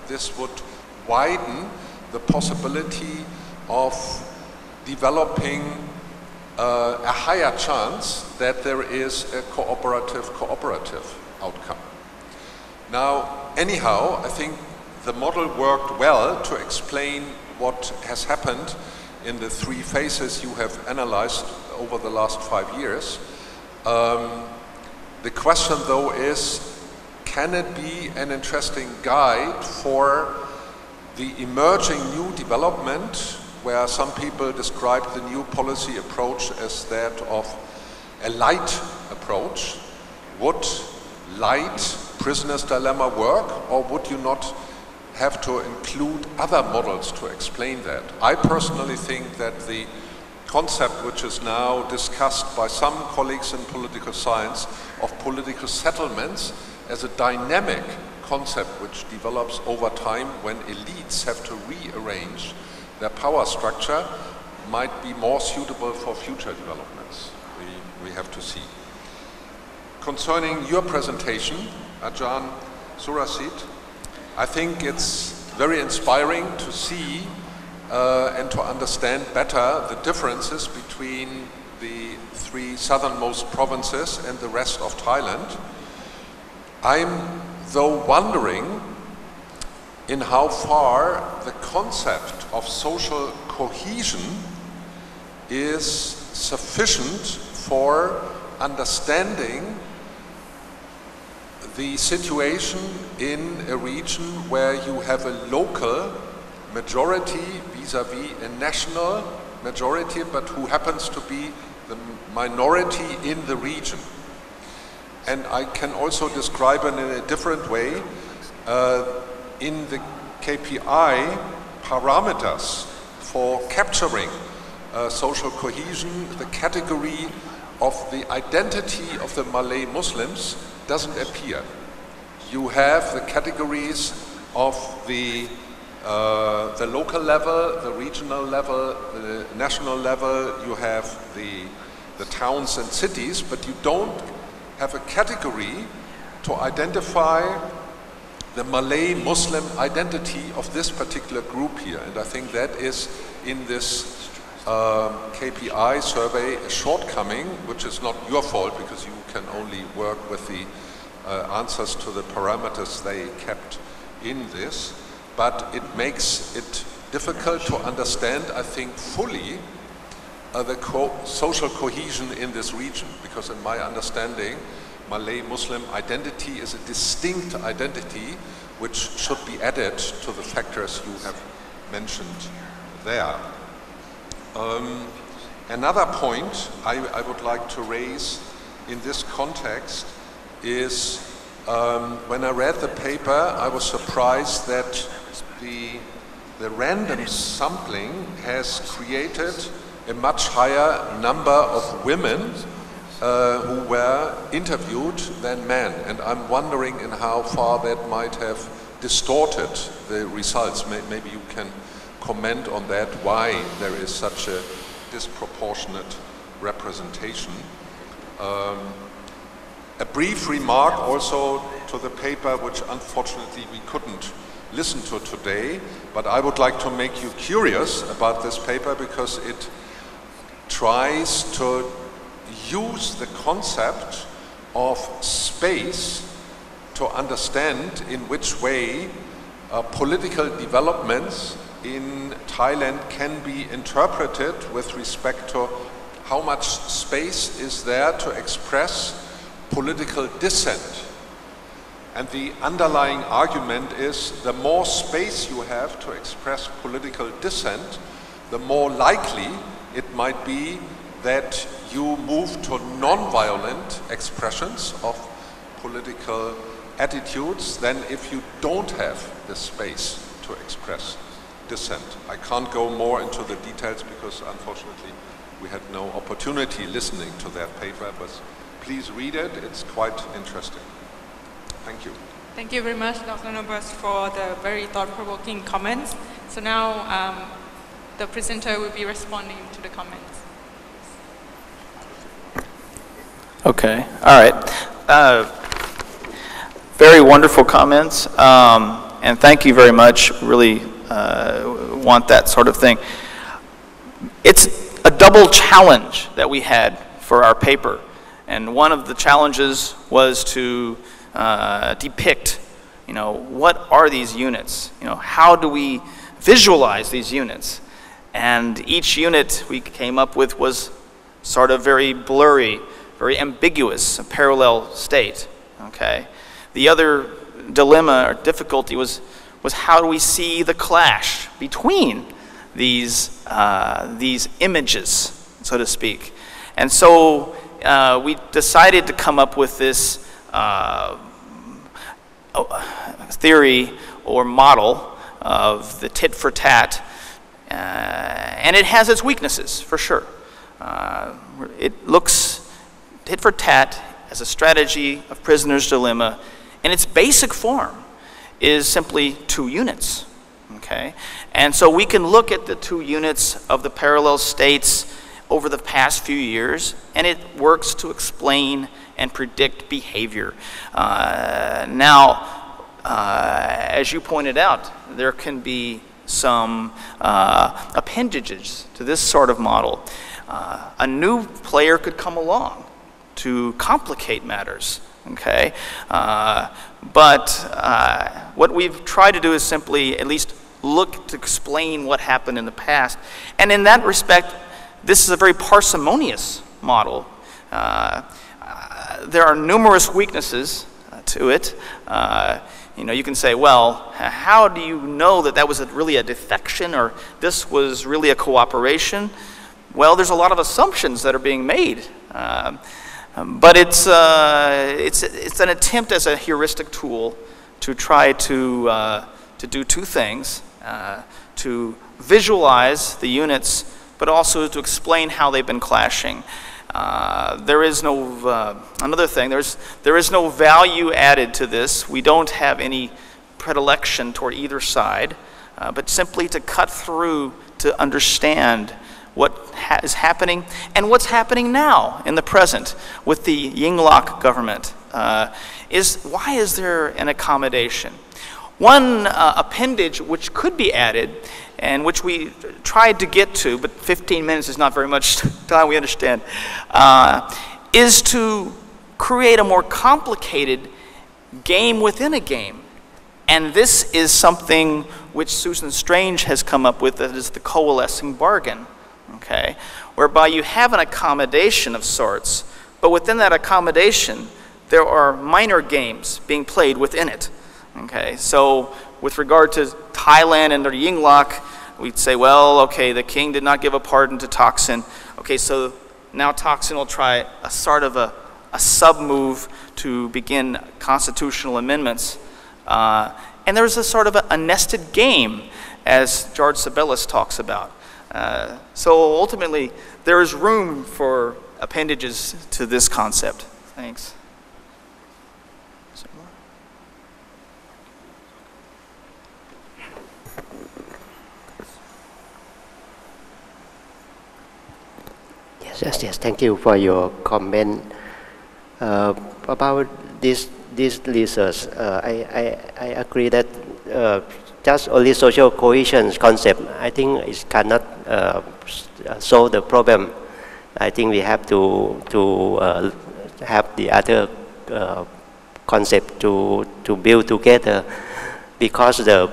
this would widen the possibility of developing a higher chance that there is a cooperative outcome. Now, anyhow, I think the model worked well to explain what has happened in the three phases you have analyzed over the last 5 years. The question though is, can it be an interesting guide for the emerging new development, where some people describe the new policy approach as that of a light approach? Would light prisoner's dilemma work, or would you not have to include other models to explain that? I personally think that the concept which is now discussed by some colleagues in political science of political settlements as a dynamic concept which develops over time when elites have to rearrange their power structure might be more suitable for future developments. We have to see. Concerning your presentation, Ajahn Surasit, I think it's very inspiring to see and to understand better the differences between the three southernmost provinces and the rest of Thailand. I'm though wondering in how far the concept of social cohesion is sufficient for understanding the situation in a region where you have a local majority vis-à-vis a national majority, but who happens to be the minority in the region. And I can also describe it in a different way. In the KPI parameters for capturing social cohesion, the category of the identity of the Malay Muslims doesn't appear. You have the categories of the local level, the regional level, the national level, you have the towns and cities, but you don't have a category to identify the Malay Muslim identity of this particular group here. And I think that is in this KPI survey a shortcoming, which is not your fault because you can only work with the answers to the parameters they kept in this. But it makes it difficult to understand, I think, fully the social cohesion in this region, because in my understanding, Malay Muslim identity is a distinct identity which should be added to the factors you have mentioned there. Another point I would like to raise in this context is when I read the paper, I was surprised that the random sampling has created a much higher number of women who were interviewed than men, and I'm wondering in how far that might have distorted the results. Maybe you can comment on that, why there is such a disproportionate representation. A brief remark also to the paper, which unfortunately we couldn't listen to today, but I would like to make you curious about this paper because it tries to use the concept of space to understand in which way political developments in Thailand can be interpreted with respect to how much space is there to express political dissent. And the underlying argument is the more space you have to express political dissent, the more likely it might be that you move to non-violent expressions of political attitudes than if you don't have the space to express dissent. I can't go more into the details because unfortunately we had no opportunity listening to that paper, but please read it, it's quite interesting. Thank you. Thank you very much, Dr. Nobus, for the very thought-provoking comments. So now the presenter will be responding to the comments. Okay, all right. Very wonderful comments, and thank you very much. Really want that sort of thing. It's a double challenge that we had for our paper. And one of the challenges was to depict, what are these units? How do we visualize these units? And each unit we came up with was sort of very blurry, very ambiguous, a parallel state. Okay. The other dilemma or difficulty was how do we see the clash between these images, so to speak. And so we decided to come up with this theory or model of the tit for tat, and it has its weaknesses for sure. It looks tit for tat as a strategy of prisoner's dilemma, and its basic form is simply 2 units. Okay, and so we can look at the 2 units of the parallel states over the past few years, and it works to explain and predict behavior. Now, as you pointed out, there can be some appendages to this sort of model. A new player could come along to complicate matters. Okay, but what we've tried to do is simply at least look to explain what happened in the past, and in that respect, this is a very parsimonious model. There are numerous weaknesses to it. You can say, well, how do you know that that was really a defection or this was really a cooperation? Well, there's a lot of assumptions that are being made. But it's an attempt as a heuristic tool to try to do 2 things, to visualize the units, but also to explain how they've been clashing. There is no, another thing, there is no value added to this. We don't have any predilection toward either side, but simply to cut through to understand what is happening and what's happening now in the present with the Yingluck government. Why is there an accommodation? One appendage which could be added and which we tried to get to, but 15 minutes is not very much time, we understand, is to create a more complicated game within a game. And this is something which Susan Strange has come up with, that is the coalescing bargain. Okay, whereby you have an accommodation of sorts, but within that accommodation, there are minor games being played within it. Okay, so with regard to Thailand and their Yingluck, we'd say, well, okay, the king did not give a pardon to Thaksin. Okay, so now Thaksin will try a sort of a sub-move to begin constitutional amendments. And there's a sort of a nested game, as George Sibelius talks about. So ultimately, there is room for appendages to this concept. Thanks. Yes. Thank you for your comment about this research. I agree that just only social cohesion concept, I think it cannot solve the problem. I think we have to have the other concept to build together, because the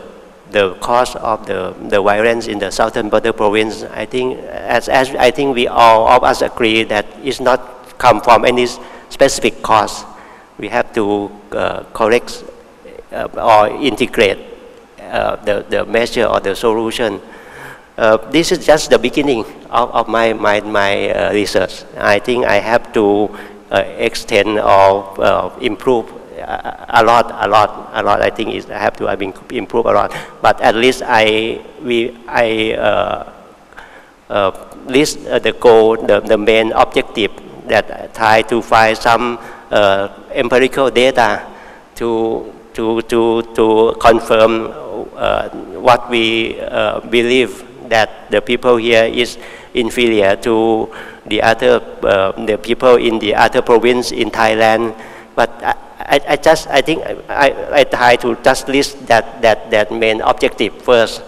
cause of the violence in the southern border province, I think, as I think we all of us agree that it's not come from any specific cause. We have to correct or integrate the measure or the solution. This is just the beginning of my research. I think I have to extend or improve a lot. I think I have to improve a lot. But at least I list the goal, the main objective, that try to find some empirical data to confirm what we believe, that the people here is inferior to the other the people in the other province in Thailand. But I think I try to just list that main objective first,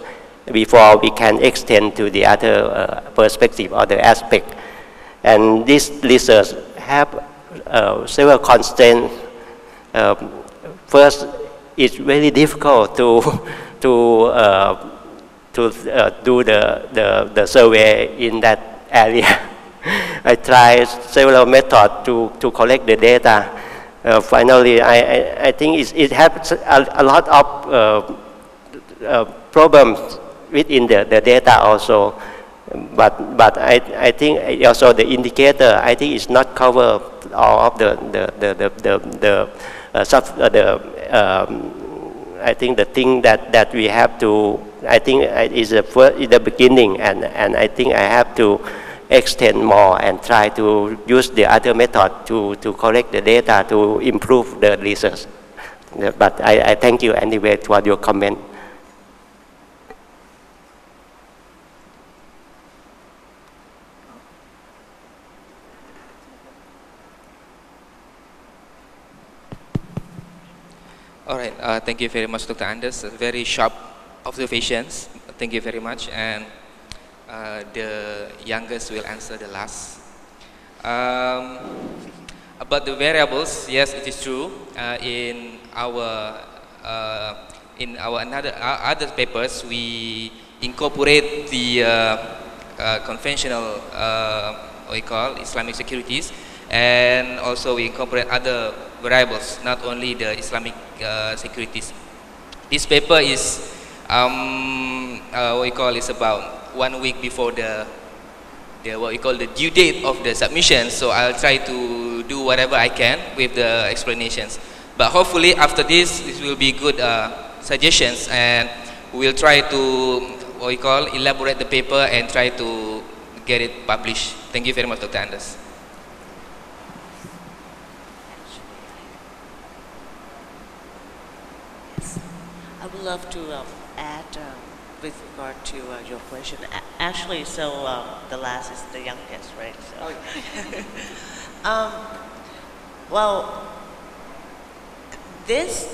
before we can extend to the other perspective or the aspect. And this research have several constraints. First, it's very difficult to do the survey in that area. I tried several methods to collect the data. Finally, I think it has a lot of problems within the data also. But I think also the indicator, I think it's not cover all of I think the thing that we have to, I think is the beginning, and I think I have to extend more and try to use the other method to collect the data to improve the research. But I thank you anyway for your comment. All right, thank you very much, Dr. Anders. Very sharp observations. Thank you very much. And the youngest will answer the last. About the variables, yes, it is true. In our other papers, we incorporate the conventional what we call Islamic securities, and also we incorporate other variables, not only the Islamic securities. This paper is what we call is about 1 week before the what we call the due date of the submission. So I'll try to do whatever I can with the explanations. But hopefully after this will be good suggestions, and we'll try to what we call elaborate the paper and try to get it published. Thank you very much, Dr. Anders. I would love to add with regard to your question. Actually, so the last is the youngest, right? So, well, this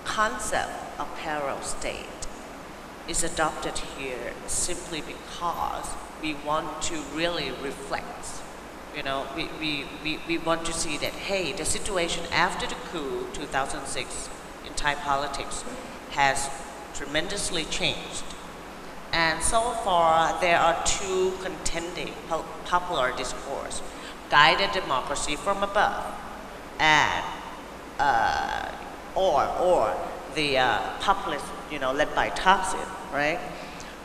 concept of parallel state is adopted here simply because we want to really reflect. You know, we want to see that, hey, the situation after the coup 2006 in Thai politics has tremendously changed. And so far, there are two contending popular discourse: guided democracy from above, and or the populist, you know, led by Thaksin, right?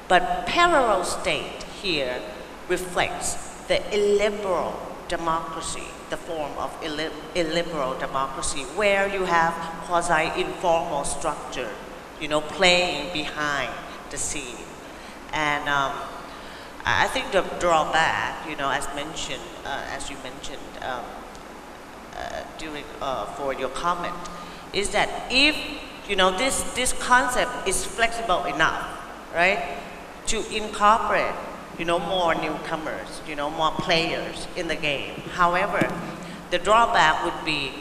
But parallel state here reflects the illiberal democracy, the form of illiberal democracy, where you have quasi-informal structure, you know, playing behind the scene. And I think the drawback, you know, as mentioned, as you mentioned during for your comment, is that if, you know, this concept is flexible enough, right, to incorporate, you know, more newcomers, you know, more players in the game. However, the drawback would be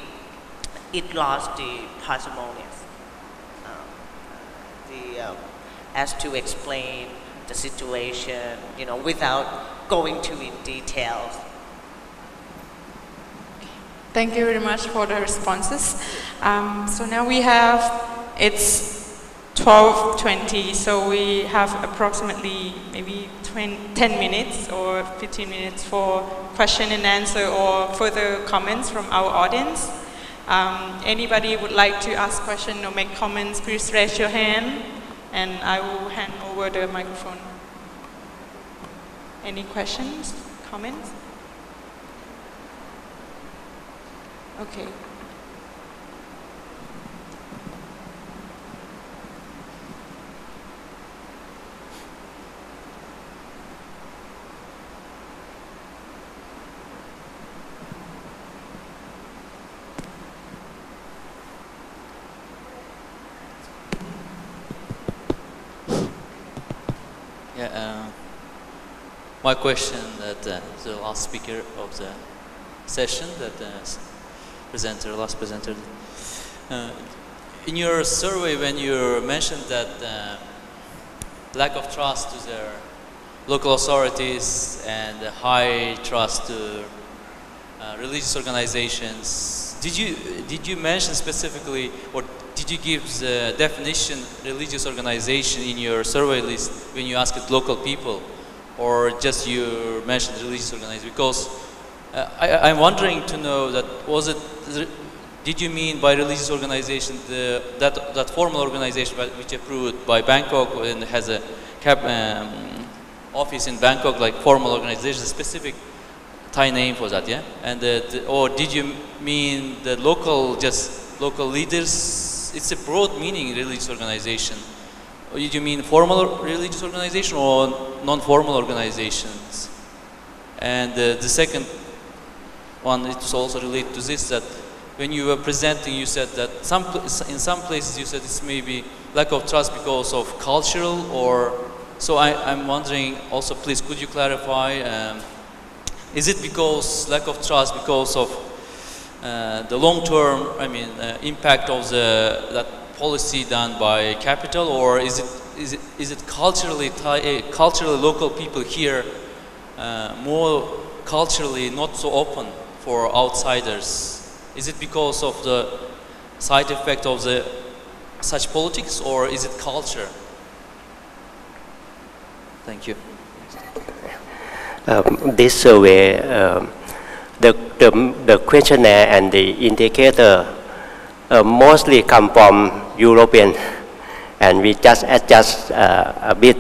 it lost the parsimonious, as to explain the situation, you know, without going too in details. Thank you very much for the responses. So now we have, it's 12:20, so we have approximately maybe 10 minutes or 15 minutes for question and answer or further comments from our audience. Anybody would like to ask question or make comments, please raise your hand and I will hand over the microphone. Any questions, comments? Okay. My question that the last speaker of the session, that last presenter, in your survey when you mentioned that lack of trust to their local authorities and a high trust to religious organizations. Did you mention specifically, or did you give the definition religious organization in your survey list when you asked local people, or just you mentioned religious organization? Because I'm wondering to know that did you mean by religious organization that formal organization which approved by Bangkok and has a office in Bangkok, like formal organization, specific Thai name for that, yeah? And or did you mean the local leaders? It's a broad meaning, religious organization. Or did you mean formal religious organization or non-formal organizations? And the second one, it's also related to this, that when you were presenting, you said that in some places you said it's maybe lack of trust because of cultural or. So I'm wondering also, please, could you clarify? Is it because lack of trust because of the long-term, impact of that policy done by capital, or is it culturally local people here more culturally not so open for outsiders? Is it because of the side effect of such politics, or is it culture? Thank you. This survey, the questionnaire and the indicator mostly come from European, and we just adjust a bit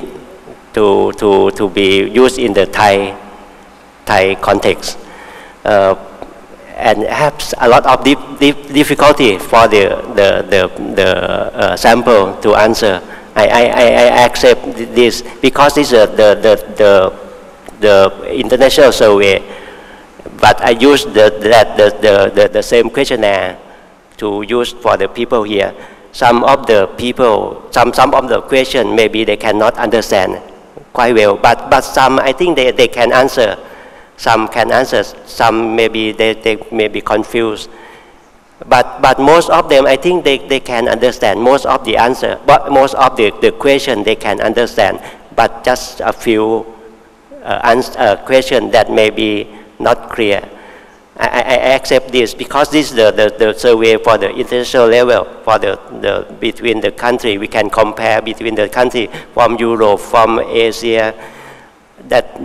to be used in the Thai context, and have a lot of difficulty for the sample to answer. I accept this because this is the international survey, but I use the same questionnaire to use for the people here. Some of the people, some of the question maybe they cannot understand quite well, but some I think they can answer. Some can answer. Some maybe they may be confused. But most of them, I think they can understand most of the answer. But most of the question they can understand. But just a few question that may be not clear. I accept this because this is the survey for the international level, for the between the country. We can compare between the country from Europe, from Asia. That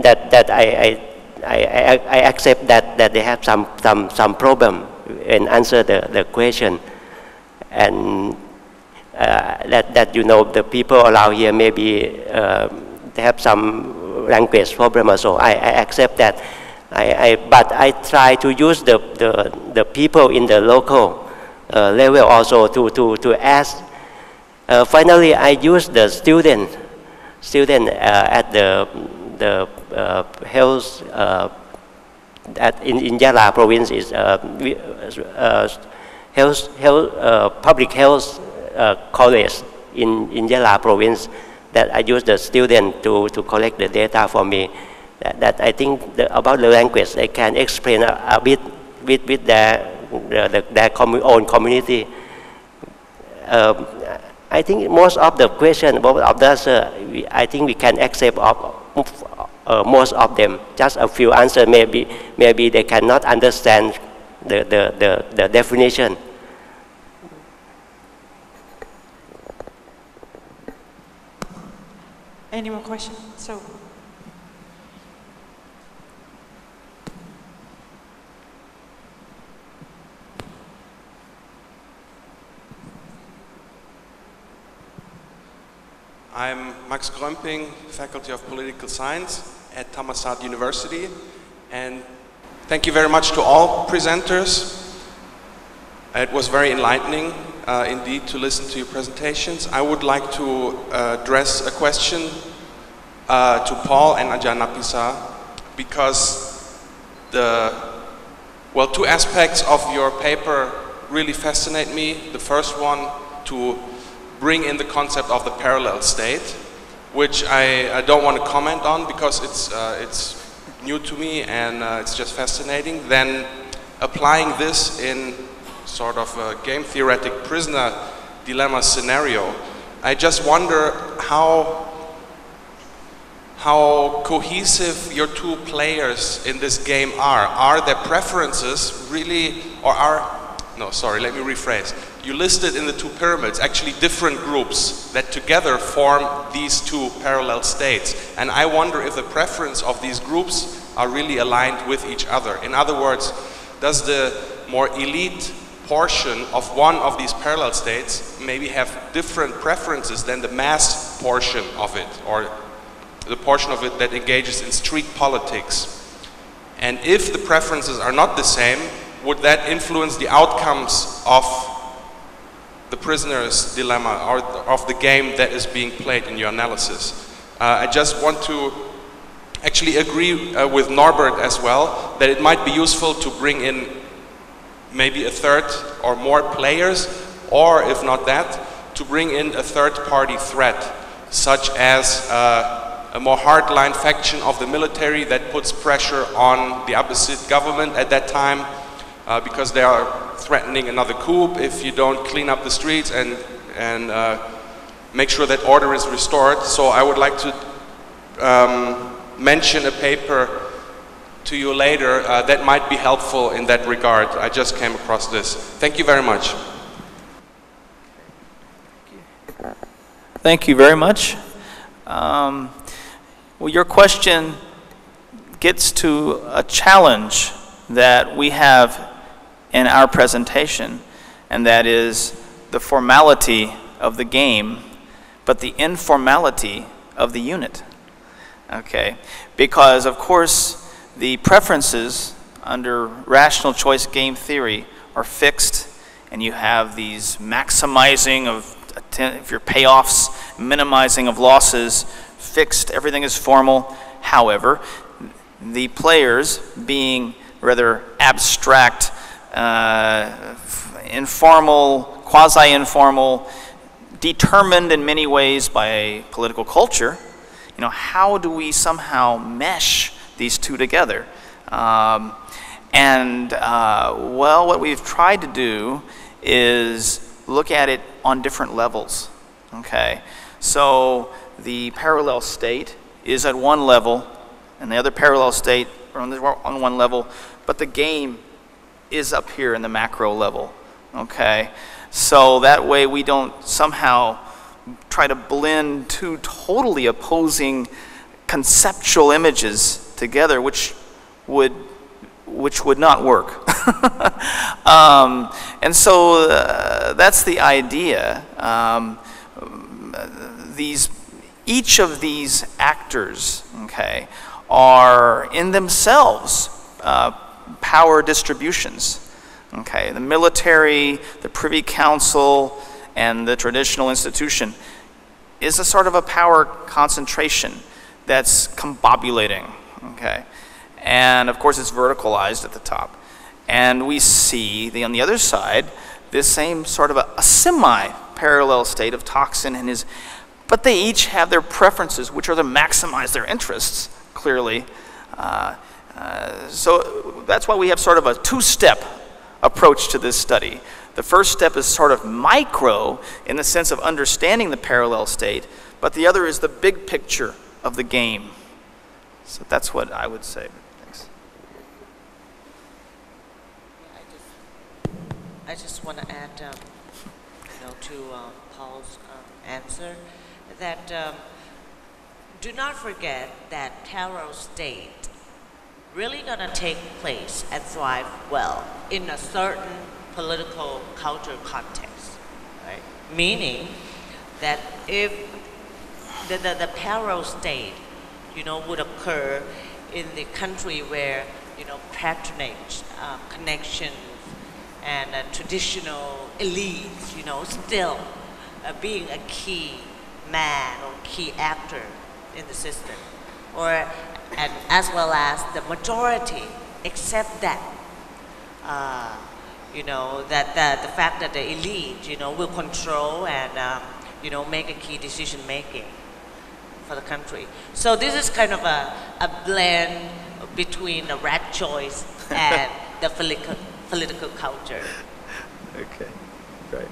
I accept that they have some problem and answer the question, and that the people around here maybe they have some language problem also. I accept that. But I try to use the people in the local level also to ask. Finally, I use the student at the health in Yala province is public health college in Yala province. That I use the student to collect the data for me. That I think about the language they can explain a bit with their own community. I think most of the question, most of the answer, I think we can accept most of them. Just a few answers, maybe they cannot understand the definition. Any more questions? So. I'm Max Grömping, Faculty of Political Science at Thammasat University, and thank you very much to all presenters. It was very enlightening indeed to listen to your presentations. I would like to address a question to Paul and Ajahn Napisa, because two aspects of your paper really fascinate me. The first one, to bring in the concept of the parallel state, which I don't want to comment on because it's new to me and it's just fascinating. Then applying this in sort of a game theoretic prisoner dilemma scenario, I just wonder how how cohesive your two players in this game are. Are their preferences really, or no, sorry, let me rephrase. You listed in the two pyramids actually different groups that together form these two parallel states. And I wonder if the preference of these groups are really aligned with each other. In other words, does the more elite portion of one of these parallel states maybe have different preferences than the mass portion of it, or the portion of it that engages in street politics? And if the preferences are not the same, would that influence the outcomes of the prisoner's dilemma, or of the game that is being played in your analysis? I just want to actually agree with Norbert as well, that it might be useful to bring in maybe a third or more players, or if not that, to bring in a third-party threat, such as a more hardline faction of the military that puts pressure on the Abbasid government at that time, because they are threatening another coup if you don't clean up the streets and make sure that order is restored. So I would like to mention a paper to you later that might be helpful in that regard. I just came across this. Thank you very much. Thank you very much. Well, your question gets to a challenge that we have in our presentation, and that is the formality of the game, but the informality of the unit. Okay, because of course the preferences under rational choice game theory are fixed, and you have these maximizing of your payoffs, minimizing of losses, fixed, everything is formal. However, the players, being rather abstract, informal, quasi-informal, determined in many ways by political culture, you know, how do we somehow mesh these two together? Well, what we've tried to do is look at it on different levels, okay? So the parallel state is at one level, and the other parallel state are on one level, but the game is up here in the macro level, okay? So that way we don't somehow try to blend two totally opposing conceptual images together, which would not work. And so that's the idea. Each of these actors, okay, are in themselves power distributions. Okay, the military, the Privy Council, and the traditional institution is a sort of a power concentration that's combobulating. Okay, and of course it's verticalized at the top. And we see on the other side this same sort of a semi-parallel state of Toxin and his, but they each have their preferences, which are to maximize their interests, clearly. So that's why we have sort of a two-step approach to this study. The first step is sort of micro in the sense of understanding the parallel state, but the other is the big picture of the game. So that's what I would say. Thanks. I just want to add, to Paul's answer, that do not forget that parallel state really going to take place and thrive well in a certain political cultural context, right? Meaning that if the parallel state, would occur in the country where, patronage, connections, and traditional elites, still being a key man or key actor in the system, and as well as the majority accept that, that the fact that the elite, will control and, make a key decision making for the country. So this is kind of a blend between the rat choice and the political culture. Okay, great.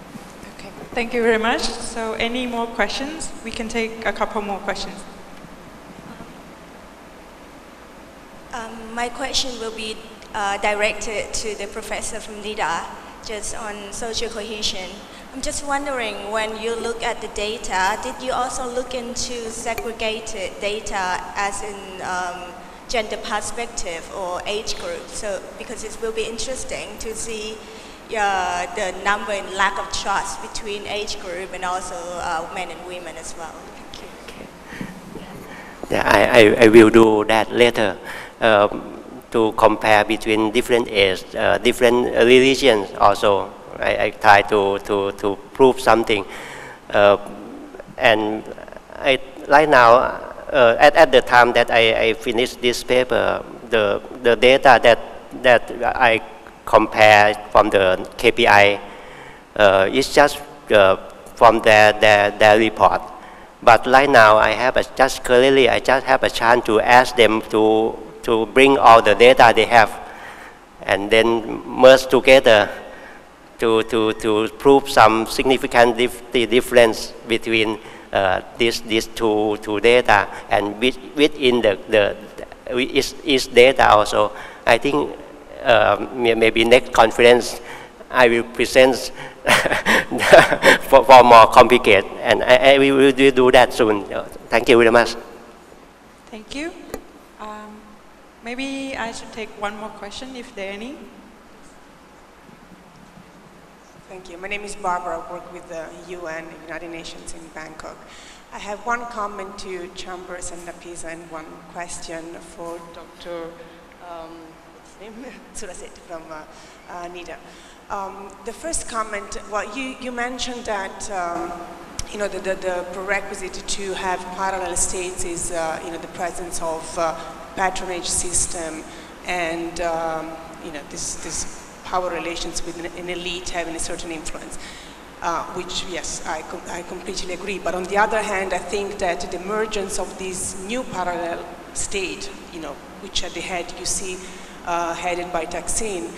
Okay, thank you very much. So any more questions? We can take a couple more questions. My question will be directed to the professor from NIDA, just on social cohesion. I'm just wondering, when you look at the data, did you also look into segregated data as in gender perspective or age group? So, because it will be interesting to see the number and lack of trust between age group and also men and women as well. Thank you. Okay. Yeah, I will do that later. To compare between different age, different religions also. I try to prove something. And right now, at the time that I finished this paper, the data that I compare from the KPI is just from their report. But right now, I just have a chance to ask them to bring all the data they have, and then merge together to prove some significant difference between these two data, and within each data also. I think maybe next conference I will present for more complicated, and I will do that soon. Thank you very much. Thank you. Maybe I should take one more question if there are any. Thank you. My name is Barbara. I work with the UN, United Nations in Bangkok. I have one comment to Chambers and Napisa and one question for Dr. Suraset from NIDA. The first comment, well, you mentioned that the prerequisite to have parallel states is the presence of patronage system and this power relations with an elite having a certain influence, which yes, I completely agree. But on the other hand, I think that the emergence of this new parallel state, which at the head you see headed by Thaksin,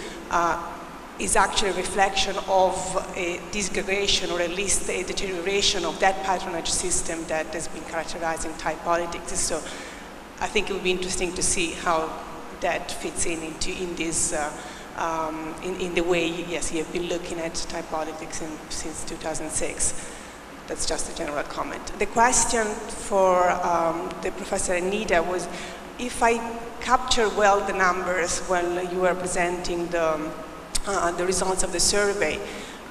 is actually a reflection of a disgregation or at least a deterioration of that patronage system that has been characterizing Thai politics. So I think it would be interesting to see how that fits in this, in the way, yes, you have been looking at Thai politics since 2006. That's just a general comment. The question for the professor Anita was, if I capture well the numbers when you were presenting the results of the survey,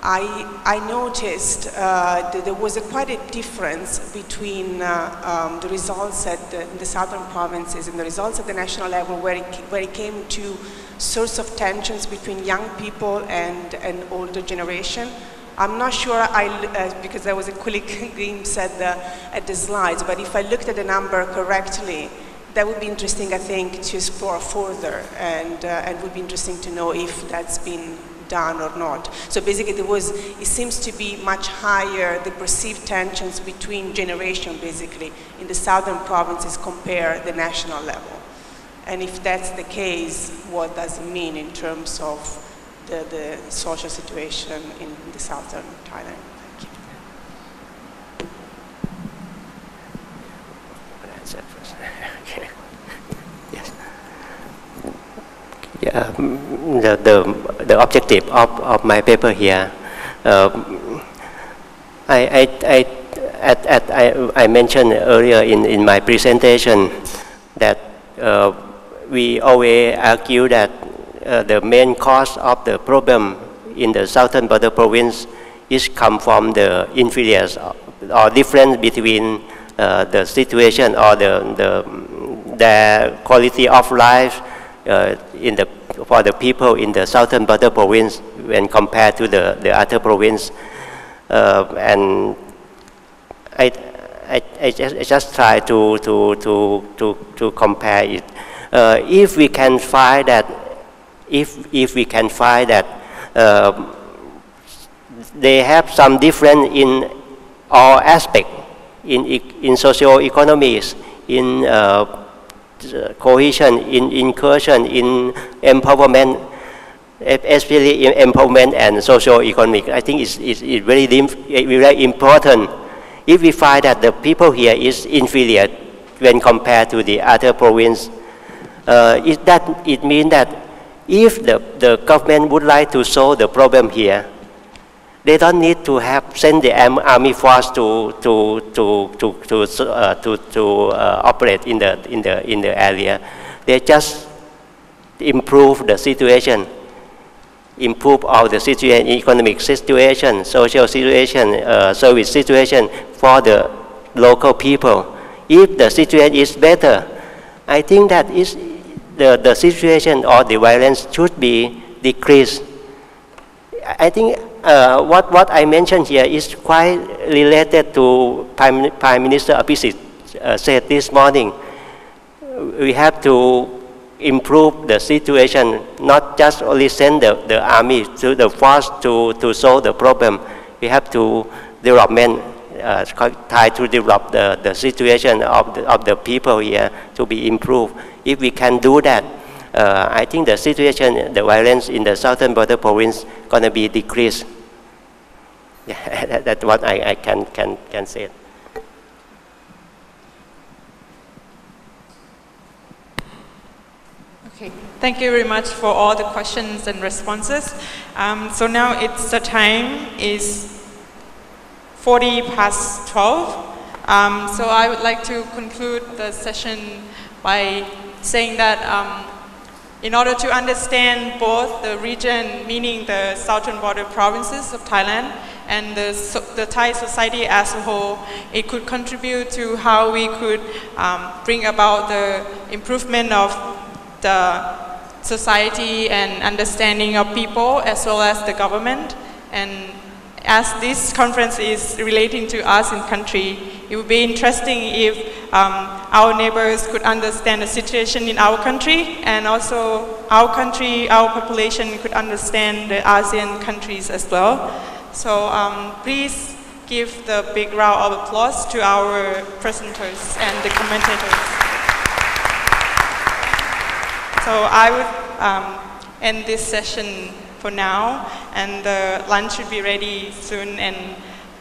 I noticed that there was quite a difference between the results at the southern provinces and the results at the national level, where it came to source of tensions between young people and an older generation. I'm not sure, because there was a quick glimpse at the slides, but if I looked at the number correctly, that would be interesting, I think, to explore further, and would be interesting to know if that's been done or not. So basically it seems to be much higher, the perceived tensions between generations basically in the southern provinces compared the national level. And if that's the case, what does it mean in terms of the social situation in the southern Thailand? Thank you. Yes. Yeah, the objective of my paper here, I mentioned earlier in my presentation that we always argue that the main cause of the problem in the southern border province is come from the inferiors or difference between the situation or their quality of life for the people in the southern border province when compared to the other province, and I just try to compare it. If we can find that, they have some difference in all aspects, in socio-economies, in cohesion, in inclusion, in empowerment, especially in empowerment and socio-economic. I think it's very important. If we find that the people here is inferior when compared to the other province, It means that if the government would like to solve the problem here, they don't need to send the army force to operate in the area. They just improve the situation, improve all the situation, economic situation, social situation, service situation for the local people. If the situation is better, I think that the situation or the violence should be decreased. I think what I mentioned here is quite related to Prime Minister Abhisit said this morning. We have to improve the situation, not just only send the army to the force to solve the problem. We have to try to develop the situation of the people here to be improved. If we can do that, I think the situation, the violence in the southern border province, gonna be decreased. Yeah, that's what I can say. Okay, thank you very much for all the questions and responses. So now it's the time is 40 past 12. So I would like to conclude the session by saying that in order to understand both the region, meaning the southern border provinces of Thailand, and the Thai society as a whole, it could contribute to how we could bring about the improvement of the society and understanding of people as well as the government. And as this conference is relating to us in country, it would be interesting if our neighbors could understand the situation in our country, and also our country, our population could understand the ASEAN countries as well. So please give the big round of applause to our presenters and the commentators. So I would end this session for now, and the lunch should be ready soon, and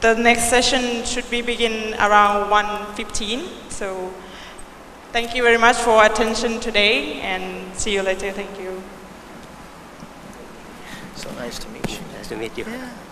the next session should begin around 1:15. So thank you very much for attention today, and see you later. Thank you. So nice to meet you. Nice to meet you. Yeah.